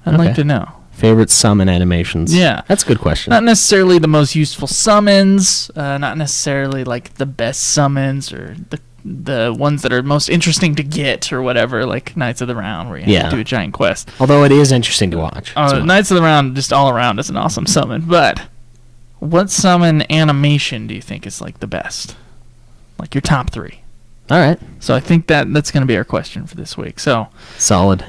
I'd like to know. Favorite summon animations. Yeah. That's a good question. Not necessarily the most useful summons, not necessarily like the best summons or the ones that are most interesting to get or whatever, like Knights of the Round where you have to do a giant quest. Although it is interesting to watch. Knights of the Round just all around is an awesome summon, but what summon animation do you think is like the best? Like your top 3. All right. So I think that's going to be our question for this week. So solid.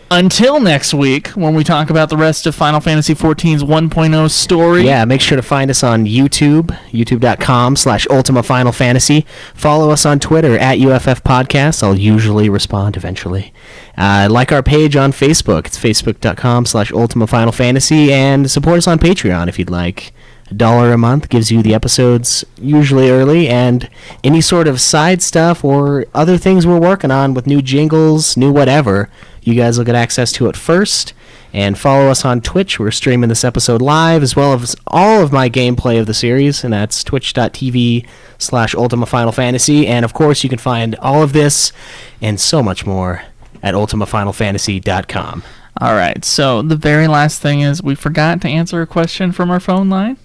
Until next week, when we talk about the rest of Final Fantasy XIV's 1.0 story. Yeah, make sure to find us on YouTube, youtube.com/Ultima Final Fantasy. Follow us on Twitter @UFF Podcast. I'll usually respond eventually. Like our page on Facebook. It's facebook.com/Ultima Final Fantasy. And support us on Patreon if you'd like. $1 a month gives you the episodes usually early, and any sort of side stuff or other things we're working on with new jingles, new whatever, you guys will get access to it first. And follow us on Twitch. We're streaming this episode live, as well as all of my gameplay of the series, and that's twitch.tv/Ultima Final Fantasy. And of course, you can find all of this and so much more at ultimafinalfantasy.com. All right, so the very last thing is we forgot to answer a question from our phone line.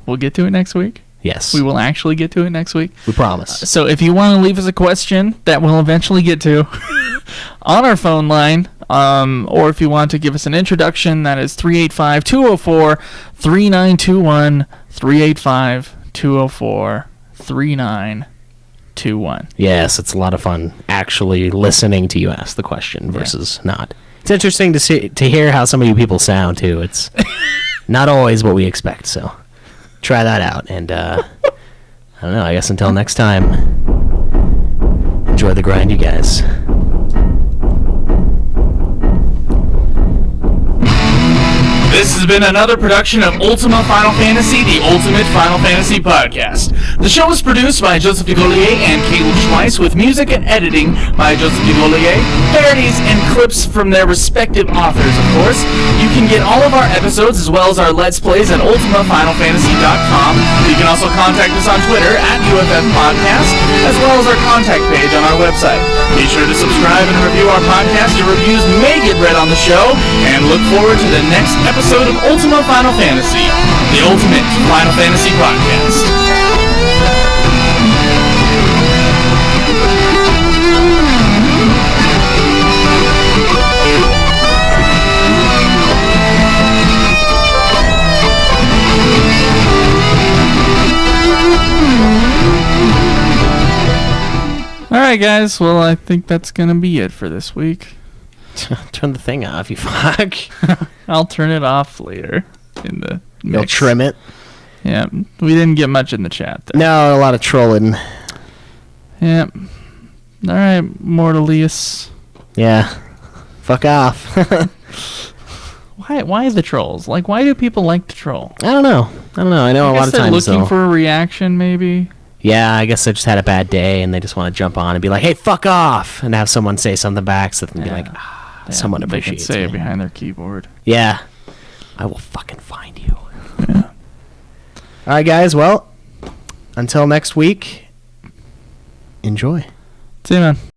We'll get to it next week. Yes. We will actually get to it next week. We promise. So if you want to leave us a question that we'll eventually get to on our phone line, or if you want to give us an introduction, that is 385-204-3921, 385-204-3921. Yes, it's a lot of fun actually listening to you ask the question versus not. It's interesting to hear how some of you people sound, too. It's not always what we expect, so try that out. And, I don't know, I guess until next time, enjoy the grind, you guys. This has been another production of Ultima Final Fantasy, the Ultimate Final Fantasy Podcast. The show is produced by Joseph DeGollier and Caleb Schweiss, with music and editing by Joseph DeGollier, parodies and clips from their respective authors, of course. You can get all of our episodes as well as our Let's Plays at ultimafinalfantasy.com. You can also contact us on Twitter @UFF Podcast, as well as our contact page on our website. Be sure to subscribe and review our podcast. Your reviews may get read on the show, and look forward to the next episode of Ultima Final Fantasy, the Ultimate Final Fantasy Podcast. Alright guys, well I think that's going to be it for this week. Turn the thing off, you fuck. I'll turn it off later in the mix. You'll trim it? Yeah, we didn't get much in the chat there. No, a lot of trolling. Yeah. Alright, Mortalius. Yeah. Fuck off. Why the trolls? Like, why do people like to troll? I don't know. I know a lot of they're times looking though. for a reaction, maybe. Yeah, I guess they just had a bad day and they just want to jump on and be like, "Hey, fuck off," and have someone say something back, so they can be like, "Someone they appreciates can say me." it behind their keyboard. Yeah, I will fucking find you. Yeah. All right, guys. Well, until next week, enjoy. See you, man.